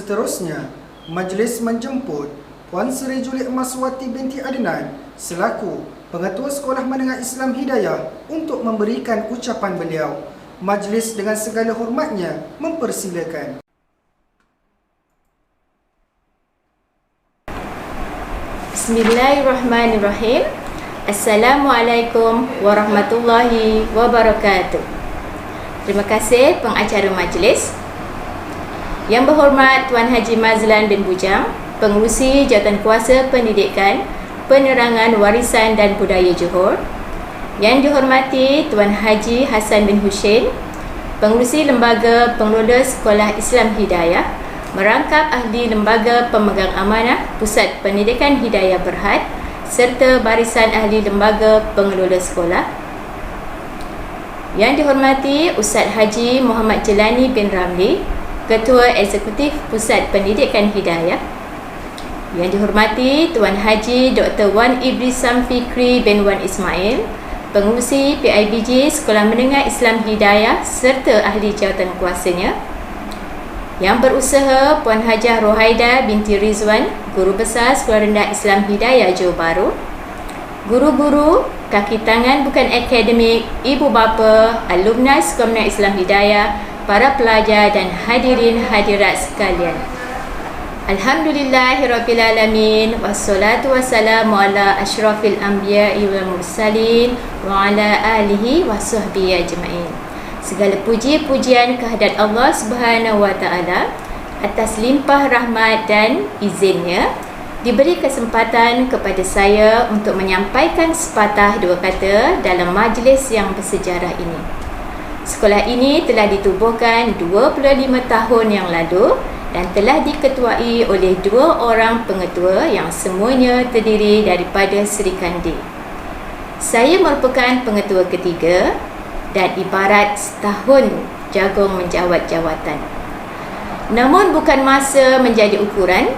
Seterusnya, majlis menjemput Puan Seri Juliet Maswati binti Adnan selaku Pengetua Sekolah Menengah Islam Hidayah untuk memberikan ucapan beliau. Majlis dengan segala hormatnya mempersilakan. Bismillahirrahmanirrahim. Assalamualaikum warahmatullahi wabarakatuh. Terima kasih pengacara majlis. Yang berhormat Tuan Haji Mazlan bin Bujang, Pengerusi Jawatankuasa Pendidikan, Penerangan Warisan dan Budaya Johor. Yang dihormati Tuan Haji Hassan bin Hussein, Pengerusi Lembaga Pengelola Sekolah Islam Hidayah, merangkap ahli Lembaga Pemegang Amanah Pusat Pendidikan Hidayah Berhad serta barisan ahli Lembaga Pengelola Sekolah. Yang dihormati Ustaz Haji Muhammad Jelani bin Ramli, Ketua Eksekutif Pusat Pendidikan Hidayah. Yang dihormati Tuan Haji Dr. Wan Idris Samfikri bin Wan Ismail, Pengerusi PIBG Sekolah Menengah Islam Hidayah serta ahli jawatankuasanya. Yang berusaha Puan Hajah Rohaida binti Rizwan, Guru Besar Sekolah Rendah Islam Hidayah Johor Bahru. Guru-guru, kaki tangan bukan akademik, ibu bapa, alumni Sekolah Menengah Islam Hidayah, para pelajar dan hadirin hadirat sekalian. Alhamdulillahirrabbilalamin. Wassalatu wassalamu ala asyrafil anbiya'i wal mursalin wa ala alihi wa sahbihi ajma'in. Segala puji-pujian kehadirat Allah Subhanahu wa taala atas limpah rahmat dan izinnya diberi kesempatan kepada saya untuk menyampaikan sepatah dua kata dalam majlis yang bersejarah ini. Sekolah ini telah ditubuhkan 25 tahun yang lalu dan telah diketuai oleh 2 orang pengetua yang semuanya terdiri daripada Seri Kandi. Saya merupakan pengetua ketiga dan ibarat setahun jagung menjawat jawatan. Namun bukan masa menjadi ukuran,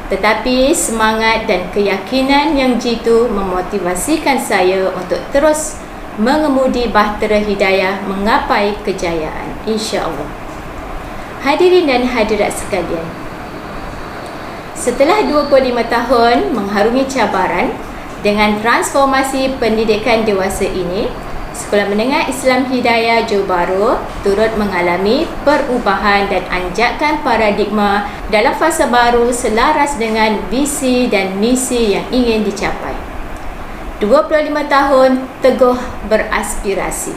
tetapi semangat dan keyakinan yang jitu memotivasikan saya untuk terus mengemudi bahtera hidayah menggapai kejayaan, insya-Allah. Hadirin dan hadirat sekalian, setelah 25 tahun mengharungi cabaran dengan transformasi pendidikan dewasa ini, Sekolah Menengah Islam Hidayah Johor Bahru turut mengalami perubahan dan anjakan paradigma dalam fasa baru selaras dengan visi dan misi yang ingin dicapai. 25 tahun teguh beraspirasi,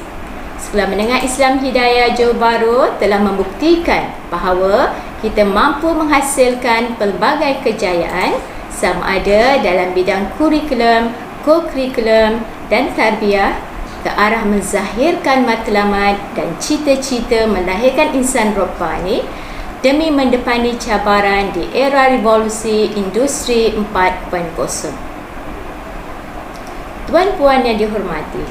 Sekolah Menengah Islam Hidayah Johor Bahru telah membuktikan bahawa kita mampu menghasilkan pelbagai kejayaan sama ada dalam bidang kurikulum, ko-kurikulum dan tarbiyah ke arah menzahirkan matlamat dan cita-cita melahirkan insan Rabbani demi mendepani cabaran di era revolusi industri 4.0. Tuan-puan yang dihormati,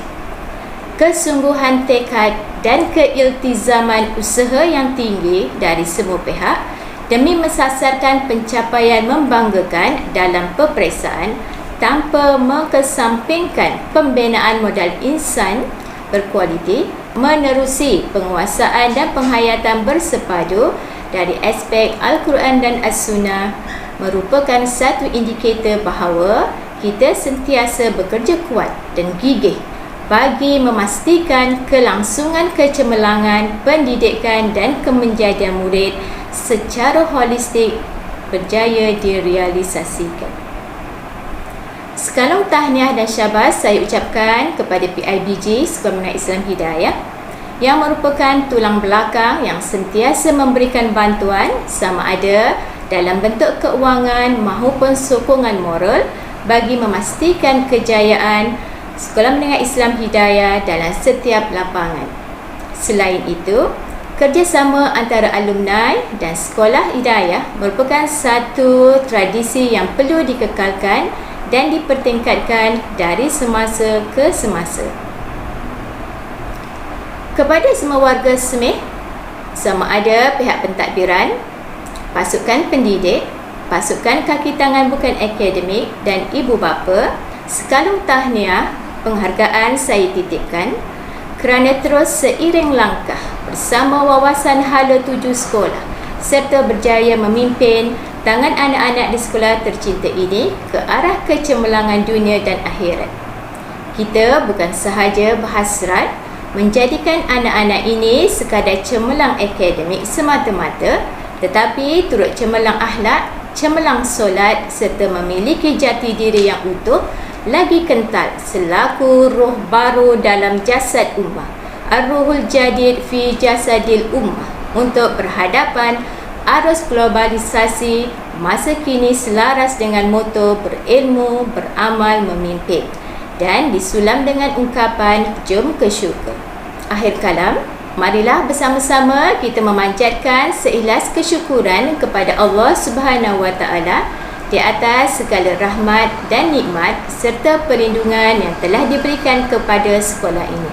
kesungguhan tekad dan keiltizaman usaha yang tinggi dari semua pihak demi mensasarkan pencapaian membanggakan dalam peperiksaan tanpa mengesampingkan pembinaan modal insan berkualiti, menerusi penguasaan dan penghayatan bersepadu dari aspek Al-Quran dan As-Sunnah merupakan satu indikator bahawa kita sentiasa bekerja kuat dan gigih bagi memastikan kelangsungan kecemerlangan pendidikan dan kemenjadian murid secara holistik berjaya direalisasikan. Sekalung tahniah dan syabas saya ucapkan kepada PIBG Sekolah Menengah Islam Hidayah yang merupakan tulang belakang yang sentiasa memberikan bantuan sama ada dalam bentuk keuangan maupun sokongan moral bagi memastikan kejayaan Sekolah Menengah Islam Hidayah dalam setiap lapangan. Selain itu, kerjasama antara alumni dan Sekolah Hidayah merupakan satu tradisi yang perlu dikekalkan dan dipertingkatkan dari semasa ke semasa. Kepada semua warga Semih, sama ada pihak pentadbiran, pasukan pendidik, pasukan kaki tangan bukan akademik dan ibu bapa, sekalung tahniah penghargaan saya titipkan kerana terus seiring langkah bersama Wawasan Hala 7 Sekolah serta berjaya memimpin tangan anak-anak di sekolah tercinta ini ke arah kecemerlangan dunia dan akhirat. Kita bukan sahaja berhasrat menjadikan anak-anak ini sekadar cemerlang akademik semata-mata, tetapi turut cemerlang akhlak, cemerlang solat serta memiliki jati diri yang utuh lagi kental selaku roh baru dalam jasad ummah, ar-ruhul jadid fi jasadil ummah, untuk berhadapan arus globalisasi masa kini selaras dengan moto berilmu, beramal, memimpin, dan disulam dengan ungkapan jom ke syurga. Akhir kalam, marilah bersama-sama kita memanjatkan seikhlas kesyukuran kepada Allah Subhanahu wa taala di atas segala rahmat dan nikmat serta perlindungan yang telah diberikan kepada sekolah ini.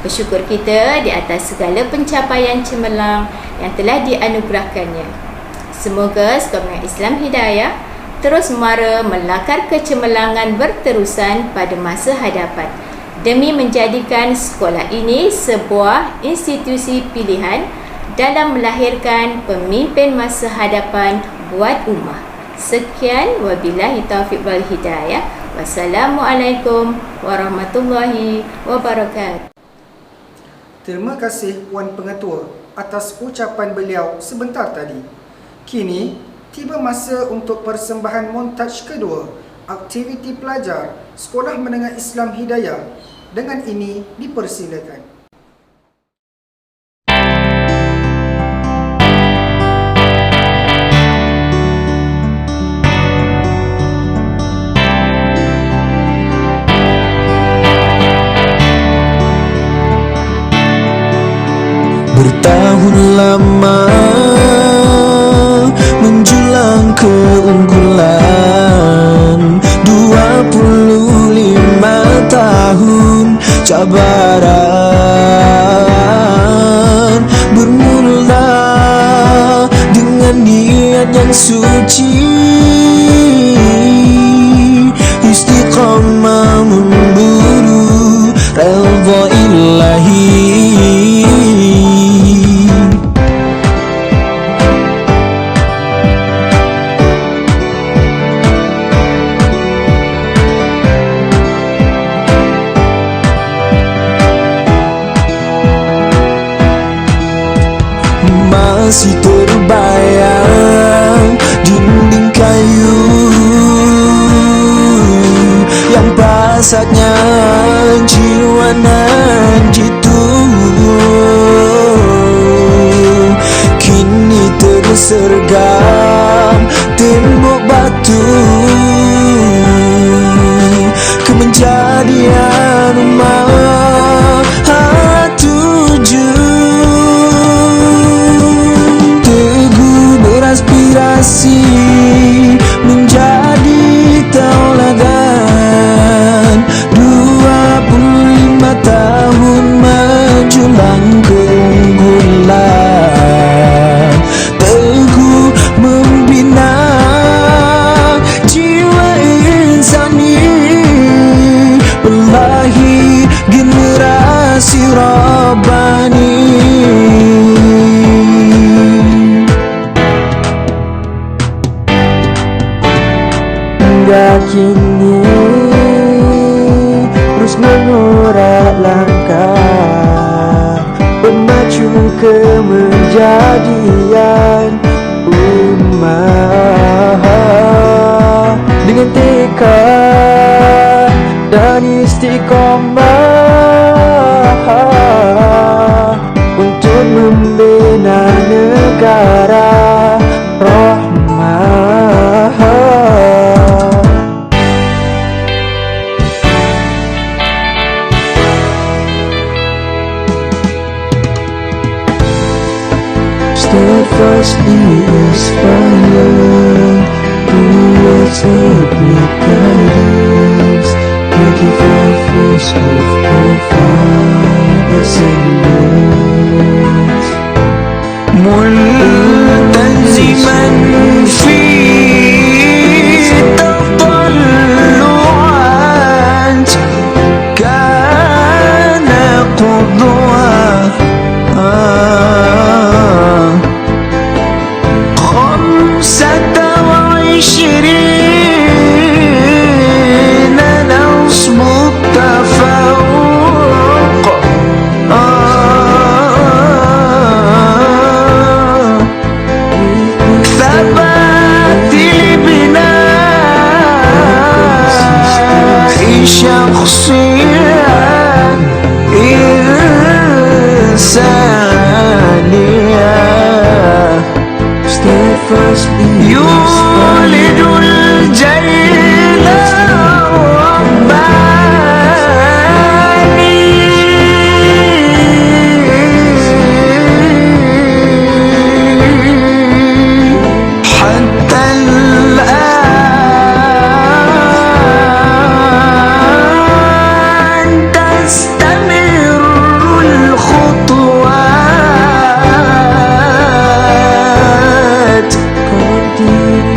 Bersyukur kita di atas segala pencapaian cemerlang yang telah dianugerahkannya. Semoga sekolah Islam Hidayah terus mara melakar kecemerlangan berterusan pada masa hadapan demi menjadikan sekolah ini sebuah institusi pilihan dalam melahirkan pemimpin masa hadapan buat ummah. Sekian, wabillahi taufiq wal hidayah. Wassalamualaikum warahmatullahi wabarakatuh. Terima kasih Wan Pengetua atas ucapan beliau sebentar tadi. Kini, tiba masa untuk persembahan montaj kedua, aktiviti pelajar Sekolah Menengah Islam Hidayah. Dengan ini, dipersilakan. Bertahun lama menjulang keunggulan, 25 tahun cabaran, bermula dengan niat yang suci, istiqamah memburu redha ilahi. Masih terbayang dinding kayu yang pasatnya jiwa nan jitu, kini tersergam tembok batu, kemenjadian rumah tujuh. Aspirasi menjadi tauladan, 25 tahun menjulang keunggulan, teguh membina jiwa insani, berlahir generasi Rabbani. Hingga kini terus mengurat langkah, memacu kemenjadian ummah, dengan tekad dan istiqamah untuk membina negara rahmah. Steadfastly aspire towards epic guidance, 25 years of profound ascendance. Multaziman fi tatallu'an kana qudwa شخصية إنسانية يولد الجيل الرباني حتى الآن تستمر الخطوات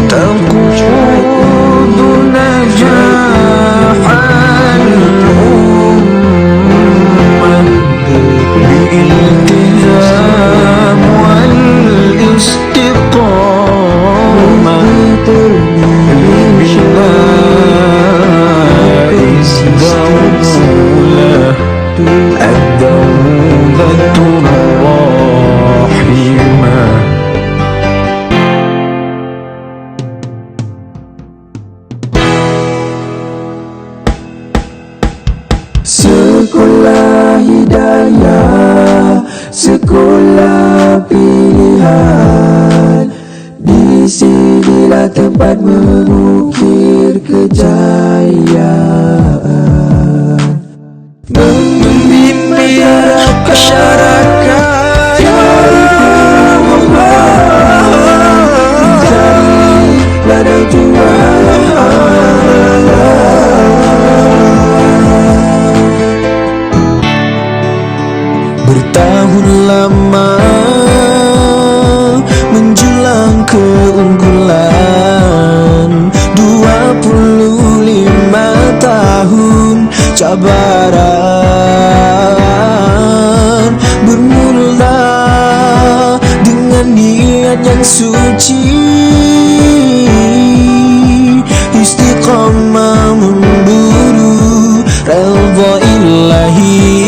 تقود نجاح الأمة بالالتزام والاستقامة ببناء الدولة الرحيمة. Sekolah hidayah, sekolah pilihan, di sinilah tempat mengukir kejayaan, membimbing masyarakat mencari ladang bertahun lama menjulang keunggulan, 25 tahun cabaran bermula dengan niat yang suci, istiqamah memburu redha ilahi.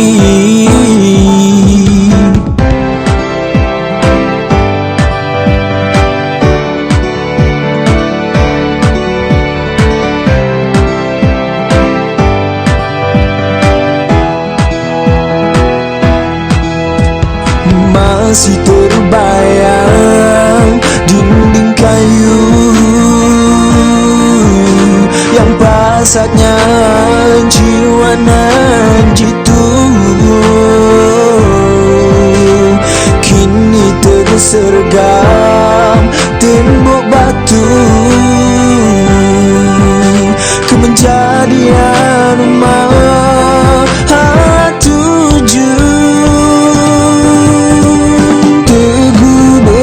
Masih terbayang dinding kayu yang pasatnya jiwa nan jitu, kini tersergam tembok batu, kemenjadian rumah tuju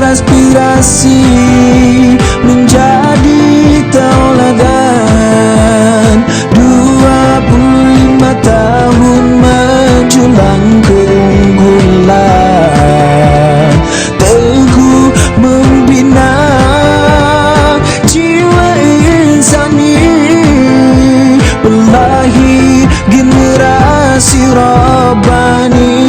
aspirasi menjadi tauladan, 25 tahun menjulang keunggulan, teguh membina jiwa insani, pelahir generasi Rabbani.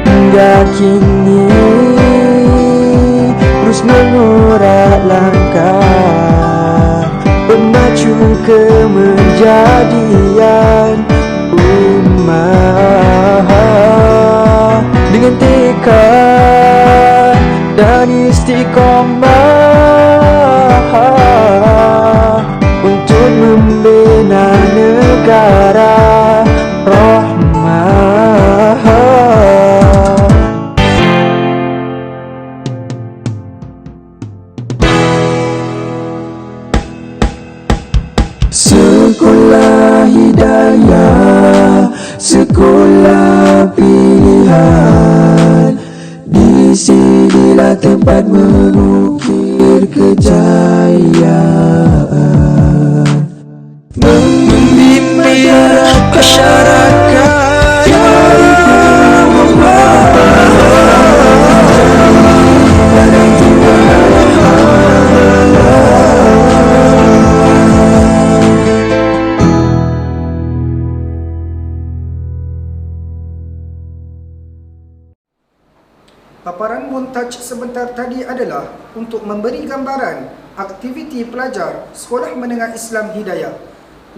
Hingga kini terus mengurat langkah, pemacu kemenjadian ummah dengan tekad dan istiqamah untuk membina negara rahmah. Sekolah hidayah, sekolah pilihan, di sinilah tempat mengukir kejayaan, membimbing masyarakat Paparan batch sebentar tadi adalah untuk memberi gambaran aktiviti pelajar Sekolah Menengah Islam Hidayah.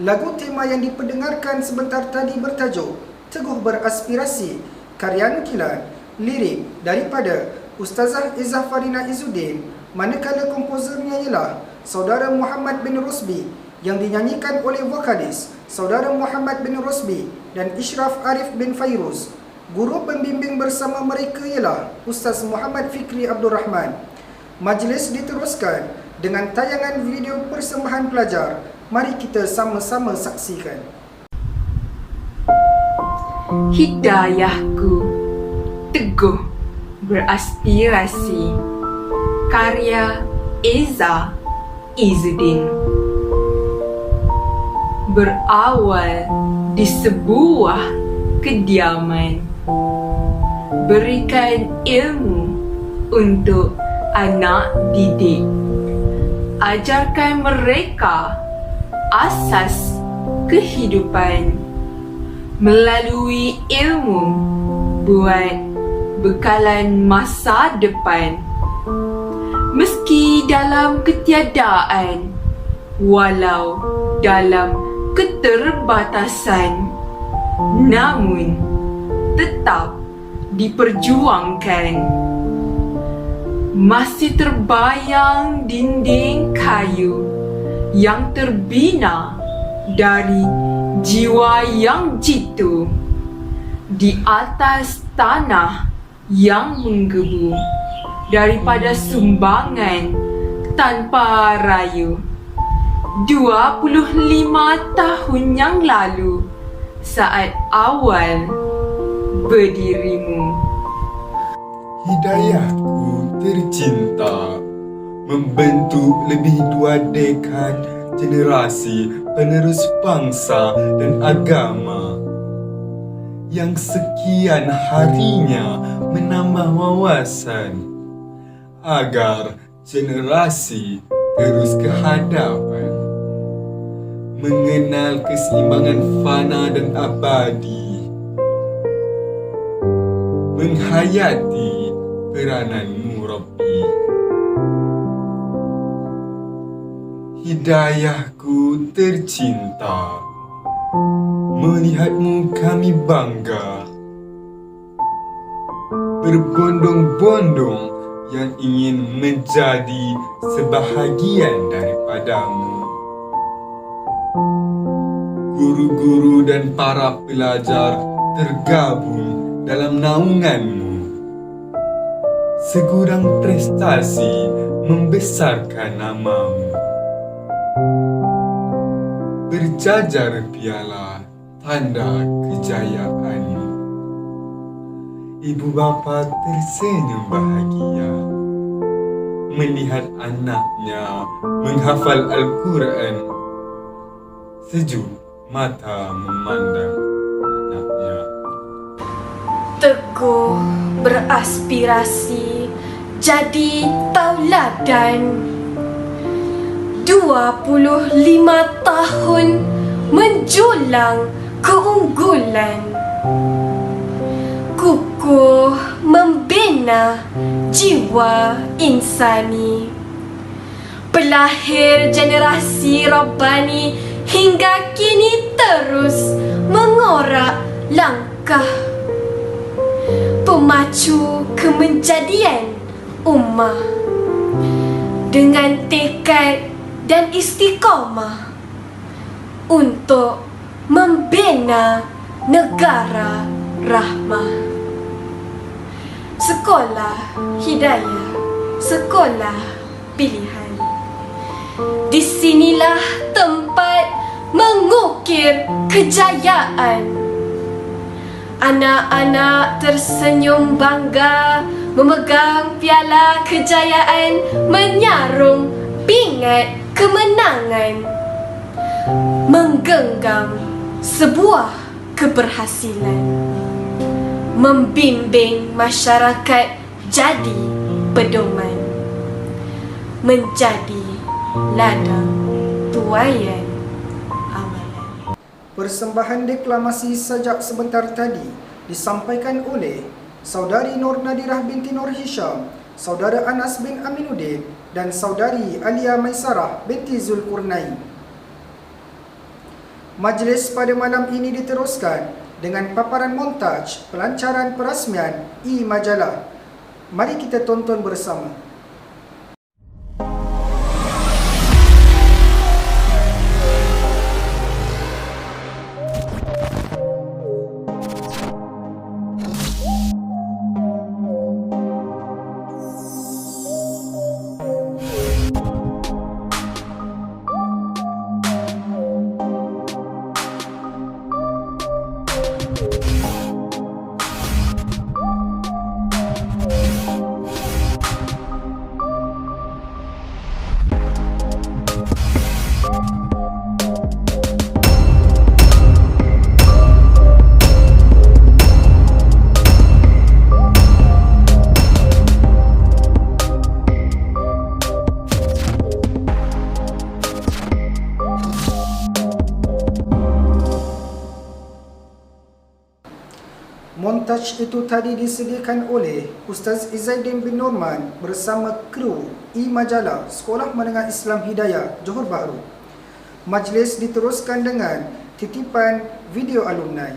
Lagu tema yang diperdengarkan sebentar tadi bertajuk Teguh Beraspirasi, karya nukilan lirik daripada Ustazah Izzah Farina Izzuddin, manakala komposernya ialah Saudara Muhammad bin Rosbi yang dinyanyikan oleh vokalis Saudara Muhammad bin Rosbi dan Ishraf Arif bin Fairuz. Guru pembimbing bersama mereka ialah Ustaz Muhammad Fikri Abdul Rahman. Majlis diteruskan dengan tayangan video persembahan pelajar. Mari kita sama-sama saksikan. Hidayahku, teguh beraspirasi, karya Izzah Izzuddin. Berawal di sebuah kediaman, berikan ilmu untuk anak didik, ajarkan mereka asas kehidupan. Melalui ilmu, buat bekalan masa depan. Meski dalam ketiadaan, walau dalam keterbatasan, namun tetap diperjuangkan. Masih terbayang dinding kayu yang terbina dari jiwa yang jitu di atas tanah yang menggebu daripada sumbangan tanpa rayu. 25 tahun yang lalu, saat awal berdirimu. Hidayahku tercinta, membentuk lebih 2 dekad generasi penerus bangsa dan agama yang sekian harinya menambah wawasan agar generasi terus ke hadapan, mengenal keseimbangan fana dan abadi, menghayati perananmu Rabbi. Hidayahku tercinta, melihatmu kami bangga, berbondong-bondong yang ingin menjadi sebahagian daripadamu. Guru-guru dan para pelajar tergabung dalam naunganmu. Segudang prestasi membesarkan namamu. Berjajar piala tanda kejayaanmu. Ibu bapa tersenyum bahagia melihat anaknya menghafal Al-Quran. Sejuk mata memandang anaknya. Teguh beraspirasi, jadi tauladan. 25 tahun menjulang keunggulan. Kukuh membina jiwa insani. Pelahir generasi Rabbani hingga kini terus mengorak langkah. Pemacu kemenjadian ummah dengan tekad dan istiqamah untuk membina negara rahmah. Sekolah Hidayah, sekolah pilihan. Di sinilah tempat mengukir kejayaan. Anak-anak tersenyum bangga memegang piala kejayaan, menyarung pingat kemenangan, menggenggam sebuah keberhasilan, membimbing masyarakat jadi pedoman, menjadi ladang tuaian amalan. Persembahan deklamasi sajak sebentar tadi disampaikan oleh Saudari Nur Nadirah binti Nur Hisham, Saudara Anas bin Aminuddin dan saudari Alia Maisarah binti Zulkarnain. Majlis pada malam ini diteruskan dengan paparan montaj pelancaran perasmian e-majalah. Mari kita tonton bersama. Montaj itu tadi disediakan oleh Ustaz Izzaidin bin Norman bersama kru e-majalah Sekolah Menengah Islam Hidayah Johor Bahru. Majlis diteruskan dengan titipan video alumni.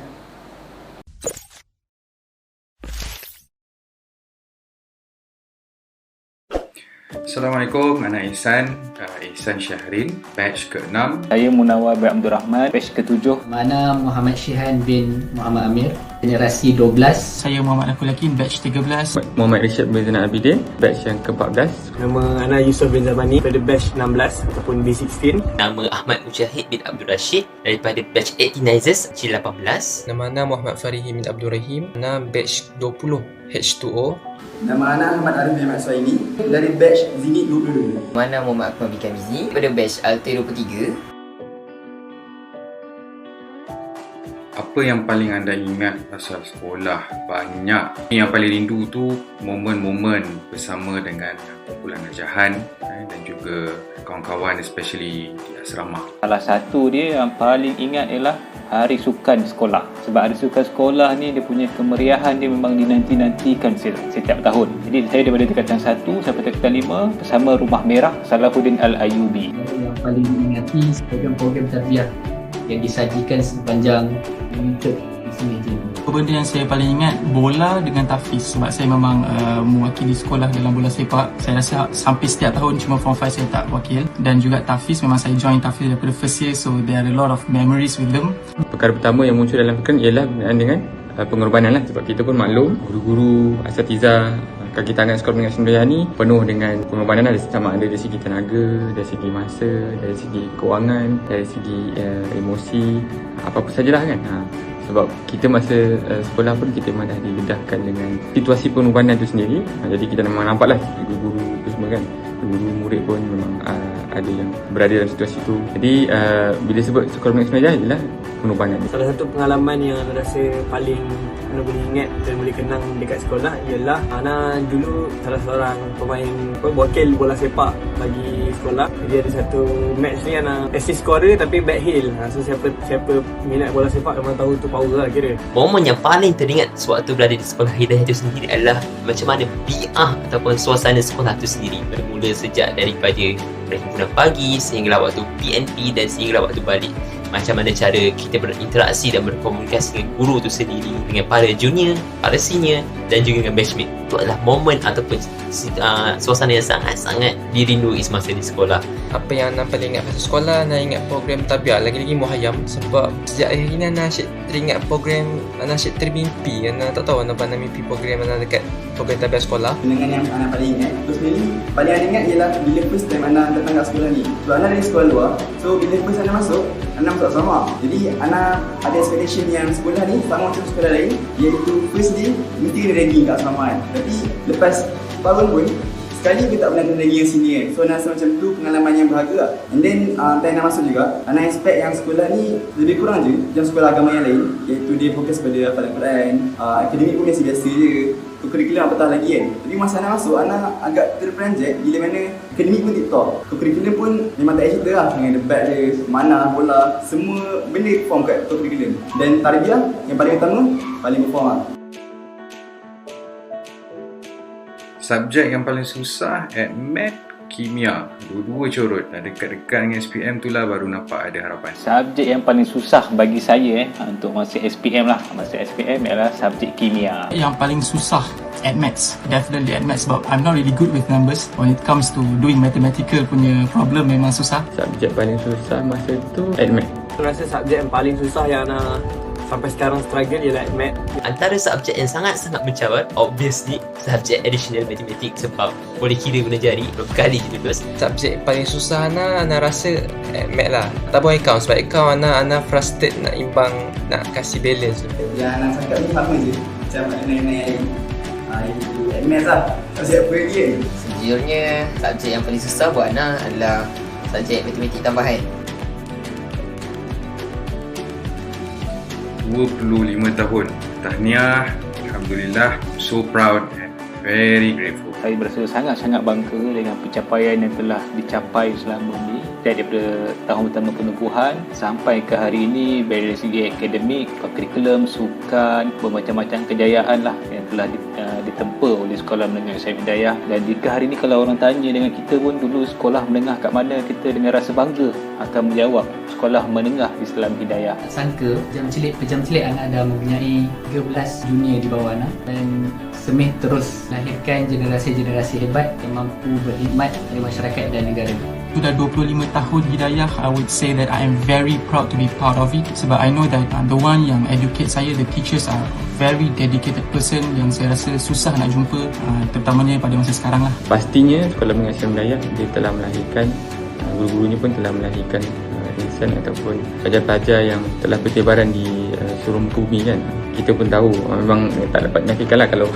Assalamualaikum, anak Ihsan Syahrin, batch ke-6. Saya Munawar bin Abdul Rahman, batch ke-7. Mana Muhammad Syihan bin Muhammad Amir, generasi 12. Saya Muhammad Akulakin, batch 13. Muhammad Rishad bin Zainal Abidin, batch yang ke-14. Nama Ana Yusof bin Zabani daripada batch 16 ataupun B16. Nama Ahmad Mujahid bin Abdul Rashid daripada batch 89ers G18. Nama Ana Muhammad Farihi bin Abdul Rahim, Ana batch 20 H2O. Nama Ana Ahmad Arif bin Ahmad Suhaimi dari batch Zenit 22. Mana Muhammad Akmal bin Kamizi daripada batch Alta 23. Apa yang paling anda ingat pasal sekolah? Banyak. Yang paling rindu tu momen-momen bersama dengan kumpulan ajahan dan juga kawan-kawan, especially di asrama. Salah satu dia yang paling ingat ialah Hari Sukan Sekolah. Sebab Hari Sukan Sekolah ni dia punya kemeriahan dia memang dinanti-nantikan setiap tahun. Jadi saya daripada tingkatan 1 sampai tingkatan 5 bersama Rumah Merah Salahuddin Al-Ayubi. Yang paling diingati program-program tarbiyah yang disajikan sepanjang YouTube di sini. Benda yang saya paling ingat bola dengan tahfiz, sebab saya memang mewakili sekolah dalam bola sepak. Saya rasa sampai setiap tahun, cuma form 5 saya tak wakil. Dan juga tahfiz, memang saya join tahfiz daripada first year, so there are a lot of memories with them. Perkara pertama yang muncul dalam fikiran ialah berkenaan dengan pengorbanan lah. Sebab kita pun maklum, guru-guru, asatidzah, kaki tangan sekolah menengah Islam ni penuh dengan pengorbanan lah, sama ada dari segi tenaga, dari segi masa, dari segi kewangan, dari segi emosi, apa-apa sajalah kan. Sebab kita masa sekolah pun kita memang dah didedahkan dengan situasi pengorbanan itu sendiri. Jadi kita memang nampaklah guru-guru itu semua kan, guru murid pun memang ada yang berada dalam situasi itu. Jadi bila sebut sekolah menengah Islam ialah pengorbanan. Salah satu pengalaman yang rasa paling Ana boleh ingat dan boleh kenang dekat sekolah ialah Ana dulu salah seorang pemain wakil bola sepak bagi sekolah. Jadi ada satu match ni Ana assist scorer tapi back heel. So siapa minat bola sepak memang tahu tu power lah kira. Momen yang paling teringat sewaktu berada di sekolah Hidayah itu sendiri adalah macam mana bi'ah ataupun suasana sekolah itu sendiri. Bermula sejak daripada perhimpunan pagi sehinggalah waktu PNP dan sehinggalah waktu balik. Macam mana cara kita berinteraksi dan berkomunikasi dengan guru itu sendiri, dengan para junior, para senior dan juga dengan batchmate. Itu adalah momen ataupun suasana yang sangat-sangat dirindui semasa di sekolah. Apa yang Ana paling ingat pasal sekolah, Ana ingat program tarbiyah, lagi-lagi Muhayyam. Sebab sejak akhir ini Ana asyik teringat program, Ana asyik termimpi. Ana tak tahu Ana pernah mimpi program Ana dekat program tarbiyah sekolah. Dengan yang Ana paling ingat, paling Ana ingat ialah bila first time Ana datang kat sekolah ni. So Ana dari sekolah luar, so bila first Ana masuk sama. Jadi Ana ada expectation yang sekolah ni sama macam sekolah lain, iaitu first day mesti kena ragging kat asrama kan. Tapi lepas tahun pun sekali kita tak pernah kena ragging yang senior. So Ana rasa macam tu pengalaman yang berharga lah. And then time Ana masuk juga, Ana expect yang sekolah ni lebih kurang je macam sekolah agama yang lain, iaitu dia fokus pada hafalan Quran, akademik pun biasa-biasa je, kurikulum apatah lagi kan. Tapi masa Ana masuk, Ana agak terperanjat bila mana akademik pun tip-top, kurikulum pun memang tak cerita lah, dengan debat je, mana, bola, semua benda perform kat kurikulum. Dan tarbiyah yang paling utama, paling perform lah. Subjek yang paling susah Math, Kimia. Dua-dua corot. Dah dekat-dekat dengan SPM tu lah baru nampak ada harapan. Subjek yang paling susah bagi saya untuk masa SPM lah. Masa SPM ialah subjek Kimia. Yang paling susah Maths. Definitely Maths sebab I'm not really good with numbers. When it comes to doing mathematical punya problem memang susah. Subjek paling susah masa tu Maths. Saya rasa subjek yang paling susah yang sampai sekarang struggle ialah Math. Antara subjek yang sangat-sangat mencabar, obviously subjek additional mathematics sebab boleh kira guna jari berapa kali je lulus. Subjek paling susah Ana rasa Math lah. Ataupun account, sebab account Ana frustrate nak imbang, nak kasih balance. Yang Ana cakap ni sama je. Macam naik-naik Math lah. Subjek apa lagi kan? Sejujurnya subjek yang paling susah buat Ana adalah subjek matematik tambahan. 25 tahun. Tahniah. Alhamdulillah. So proud and very grateful. Saya berasa sangat-sangat bangga dengan pencapaian yang telah dicapai selama ini. Daripada tahun pertama penubuhan sampai ke hari ini, dari segi akademik, kurikulum, sukan, bermacam-macam kejayaan lah yang telah ditempa oleh Sekolah Menengah Islam Hidayah. Dan jika hari ini kalau orang tanya dengan kita pun dulu sekolah menengah kat mana, kita dengan rasa bangga akan menjawab Sekolah Menengah Islam Hidayah. Tak sangka pejam celik anak dah mempunyai 13 junior di bawah anak, dan Semih terus lahirkan generasi-generasi hebat yang mampu berkhidmat kepada masyarakat dan negara. Sudah 25 tahun Hidayah, I would say that I am very proud to be part of it sebab I know that the one yang educate saya, the teachers are very dedicated person yang saya rasa susah nak jumpa, terutamanya pada masa sekarang lah. Pastinya Sekolah Menengah Islam Hidayah dia telah melahirkan, guru-gurunya pun telah melahirkan insan ataupun pelajar-pelajar yang telah bertebaran di seluruh muka bumi kan. Kita pun tahu memang tak dapat nafikan lah kalau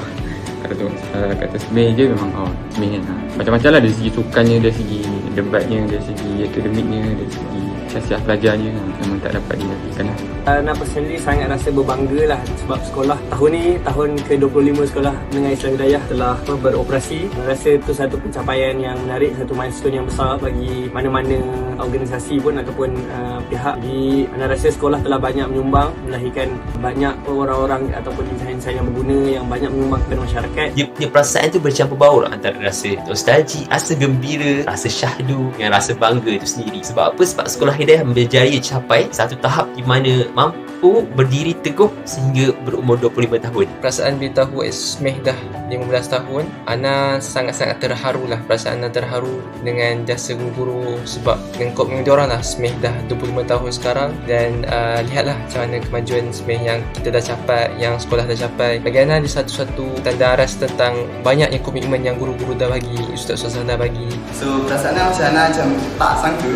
kata Semih je memang Semih kan. Macam-macam lah dari segi sukannya, dari segi debatnya, dari segi akademiknya, dari segi siasat pelajarnya, memang tak dapat dinafikan lah. Ana personally sangat rasa berbangga lah sebab sekolah tahun ni, tahun ke-25 Sekolah Menengah Islam Hidayah telah beroperasi. Ana rasa itu satu pencapaian yang menarik, satu milestone yang besar bagi mana-mana organisasi pun ataupun pihak. Jadi Ana rasa sekolah telah banyak menyumbang, melahirkan banyak orang-orang ataupun insan-insan yang berguna, yang banyak menyumbang kepada masyarakat. Dia punya perasaan tu bercampur baur antara rasa nostalgia, rasa gembira, rasa syahdu, dengan rasa bangga itu sendiri. Sebab apa? Sebab Sekolah Hidayah berjaya capai satu tahap di mana mampu berdiri teguh sehingga berumur 25 tahun. Perasaan beritahu Semih dah 15 tahun, Ana sangat-sangat terharu lah. Perasaan Ana terharu dengan jasa guru-guru sebab dengan komitmen diorang lah Semih dah 25 tahun sekarang. Dan lihatlah macam mana kemajuan Semih yang kita dah capai, yang sekolah dah capai. Bagi Ana dia satu-satu tanda aras tentang banyaknya komitmen yang guru-guru dah bagi, ustaz-ustaz dah bagi. So perasaan Ana macam tak sangka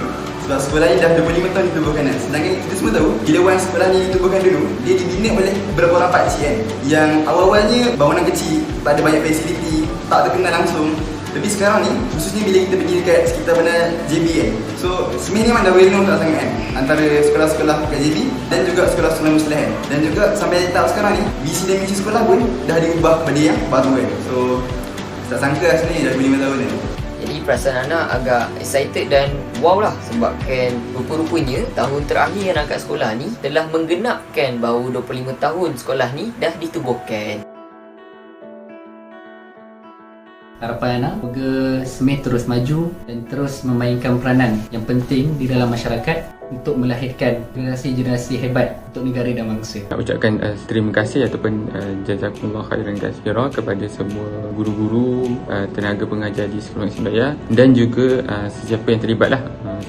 sebab sekolah ni dah 25 tahun ditubuhkan kan. Sedangkan kita semua tahu bila orang sekolah ni ditubuhkan dulu, dia dibina oleh beberapa orang pakcik kan, yang awal-awalnya bangunan kecil, ada banyak fasiliti, tak terkenal langsung. Tapi sekarang ni, khususnya bila kita pergi dekat sekitar mana JB kan, so Semih ni memang dah well known tak sangat kan, antara sekolah-sekolah kat JB dan juga sekolah-sekolah Muslim kan. Dan juga sampai tahap sekarang ni, visi dan misi sekolah pun dah diubah pada yang baru kan. So tak sangka lah sebenarnya dah 25 tahun kan. Jadi perasaan anak agak excited dan wow lah sebab kan rupa-rupanya tahun terakhir anak kat sekolah ni telah menggenapkan bahawa 25 tahun sekolah ni dah ditubuhkan. Harapan anak semoga Semih terus maju dan terus memainkan peranan yang penting di dalam masyarakat untuk melahirkan generasi-generasi hebat untuk negara dan bangsa. Nak ucapkan terima kasih ataupun jazakumullah khairan katsira kepada semua guru-guru, tenaga pengajar di Sekolah Islam Hidayah dan juga sesiapa yang terlibat lah,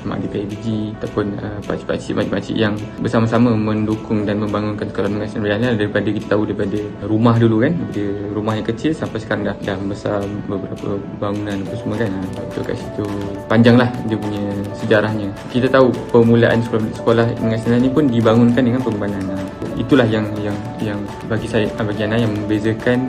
sama ada PIBG ataupun pakcik-pakcik yang bersama-sama mendukung dan membangunkan Sekolah Menengah Islam Hidayah daripada kita tahu daripada rumah dulu kan, daripada rumah yang kecil sampai sekarang dah membesar beberapa bangunan apa semua kan. So kat situ panjang lah dia punya sejarahnya. Kita tahu permulaan sekolah Menengah Islam ni pun dibangunkan dengan pengorbanan. Itulah yang bagi saya, bagi anak yang membezakan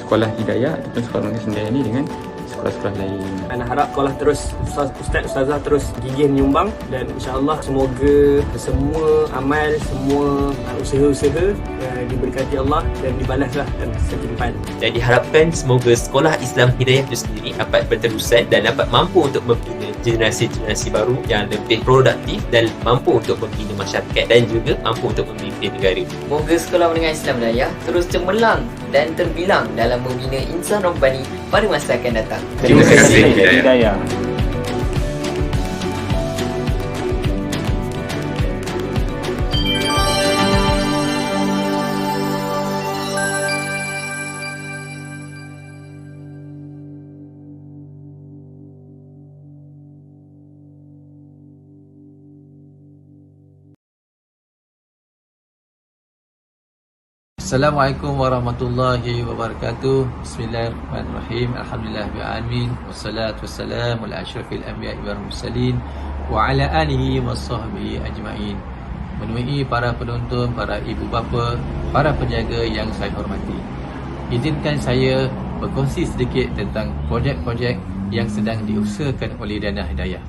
sekolah Hidayah ataupun Sekolah Menengah Islam Hidayah ni dengan sekolah-sekolah lain. Ana harap sekolah terus, ustaz-ustazah terus gigih menyumbang dan insya-Allah semoga semua amal, semua usaha-usaha diberkati Allah dan dibalaslah dan setimpal. Jadi harapkan semoga Sekolah Islam Hidayah itu sendiri dapat berterusan dan dapat mampu untuk membina generasi-generasi baru yang lebih produktif dan mampu untuk membina masyarakat dan juga mampu untuk memimpin negara. Moga Sekolah Menengah Islam Hidayah terus cemerlang dan terbilang dalam membina insan Rabbani pada masa akan datang. Terima kasih Hidayah. Assalamualaikum warahmatullahi wabarakatuh. Bismillahirrahmanirrahim. Alhamdulillah bil alamin wassalatu wassalamu ala asyrafil anbiya'i wal mursalin wa ala alihi washabbihi ajmain. Menemui para penonton, para ibu bapa, para penjaga yang saya hormati. Izinkan saya berkongsi sedikit tentang projek-projek yang sedang diusahakan oleh Dana Hidayah.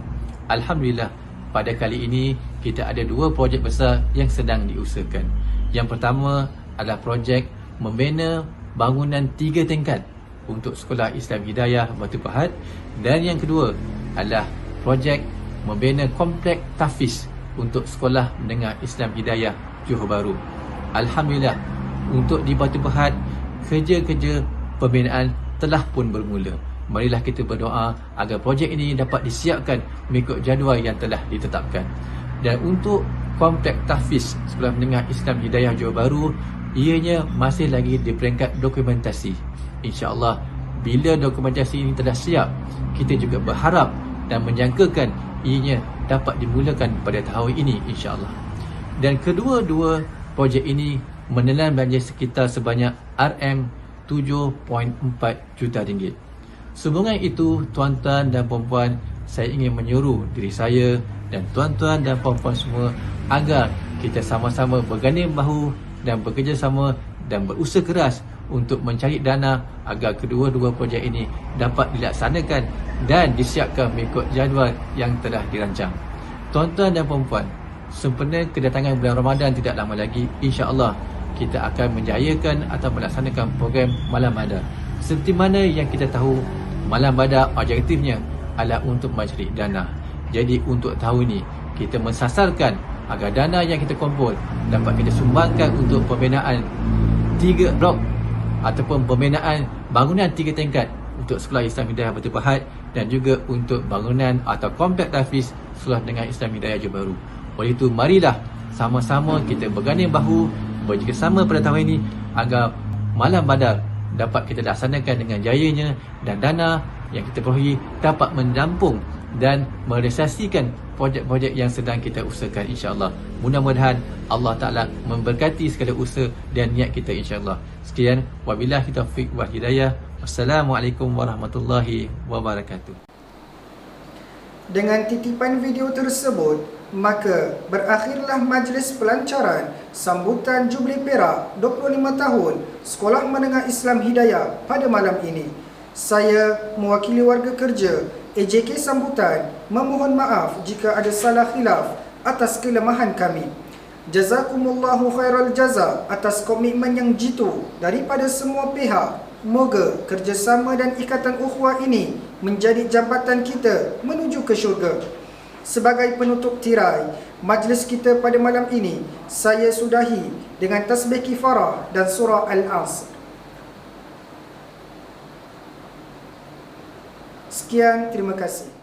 Alhamdulillah, pada kali ini kita ada dua projek besar yang sedang diusahakan. Yang pertama adalah projek membina bangunan 3 tingkat untuk Sekolah Islam Hidayah Batu Pahat, dan yang kedua adalah projek membina komplek tahfiz untuk Sekolah Menengah Islam Hidayah Johor Bahru. Alhamdulillah, untuk di Batu Pahat kerja-kerja pembinaan telah pun bermula. Marilah kita berdoa agar projek ini dapat disiapkan mengikut jadual yang telah ditetapkan. Dan untuk komplek tahfiz Sekolah Menengah Islam Hidayah Johor Bahru, ianya masih lagi di peringkat dokumentasi. InsyaAllah, bila dokumentasi ini telah siap, kita juga berharap dan menjangkakan ianya dapat dimulakan pada tahun ini insyaAllah. Dan kedua-dua projek ini menelan belanja sekitar sebanyak RM7.4 juta ringgit. Sehubungan itu, tuan-tuan dan puan-puan, saya ingin menyuruh diri saya dan tuan-tuan dan puan-puan semua agar kita sama-sama berganding bahu dan bekerjasama dan berusaha keras untuk mencari dana agar kedua-dua projek ini dapat dilaksanakan dan disiapkan mengikut jadual yang telah dirancang. Tuan-tuan dan puan-puan, sempena kedatangan bulan Ramadan tidak lama lagi, insya-Allah kita akan menjayakan atau melaksanakan program Malam Badar. Seperti mana yang kita tahu, Malam Badar objektifnya adalah untuk mencari dana. Jadi untuk tahun ini kita mensasarkan agar dana yang kita kumpul dapat kita sumbangkan untuk pembinaan 3 blok ataupun pembinaan bangunan 3 tingkat untuk Sekolah Islam Hidayah Batu Pahat dan juga untuk bangunan atau komplek tahfiz Sekolah Menengah Islam Hidayah Johor Bahru. Oleh itu, marilah sama-sama kita berganding bahu, bekerjasama pada tahun ini agar Malam Badar dapat kita laksanakan dengan jayanya dan dana yang kita perolehi dapat menampung dan merealisasikan projek-projek yang sedang kita usahakan insya-Allah. Mudah-mudahan Allah Ta'ala memberkati segala usaha dan niat kita insya-Allah. Sekian, wabillahi taufiq wal hidayah. Wassalamualaikum warahmatullahi wabarakatuh. Dengan titipan video tersebut, maka berakhirlah majlis pelancaran sambutan Jubli Perak 25 tahun Sekolah Menengah Islam Hidayah pada malam ini. Saya mewakili warga kerja AJK sambutan memohon maaf jika ada salah khilaf atas kelemahan kami. Jazakumullahu khairal jaza atas komitmen yang jitu daripada semua pihak. Moga kerjasama dan ikatan ukhuwah ini menjadi jambatan kita menuju ke syurga. Sebagai penutup tirai majlis kita pada malam ini, saya sudahi dengan tasbih kifarah dan surah Al-Asr. Sekian, terima kasih.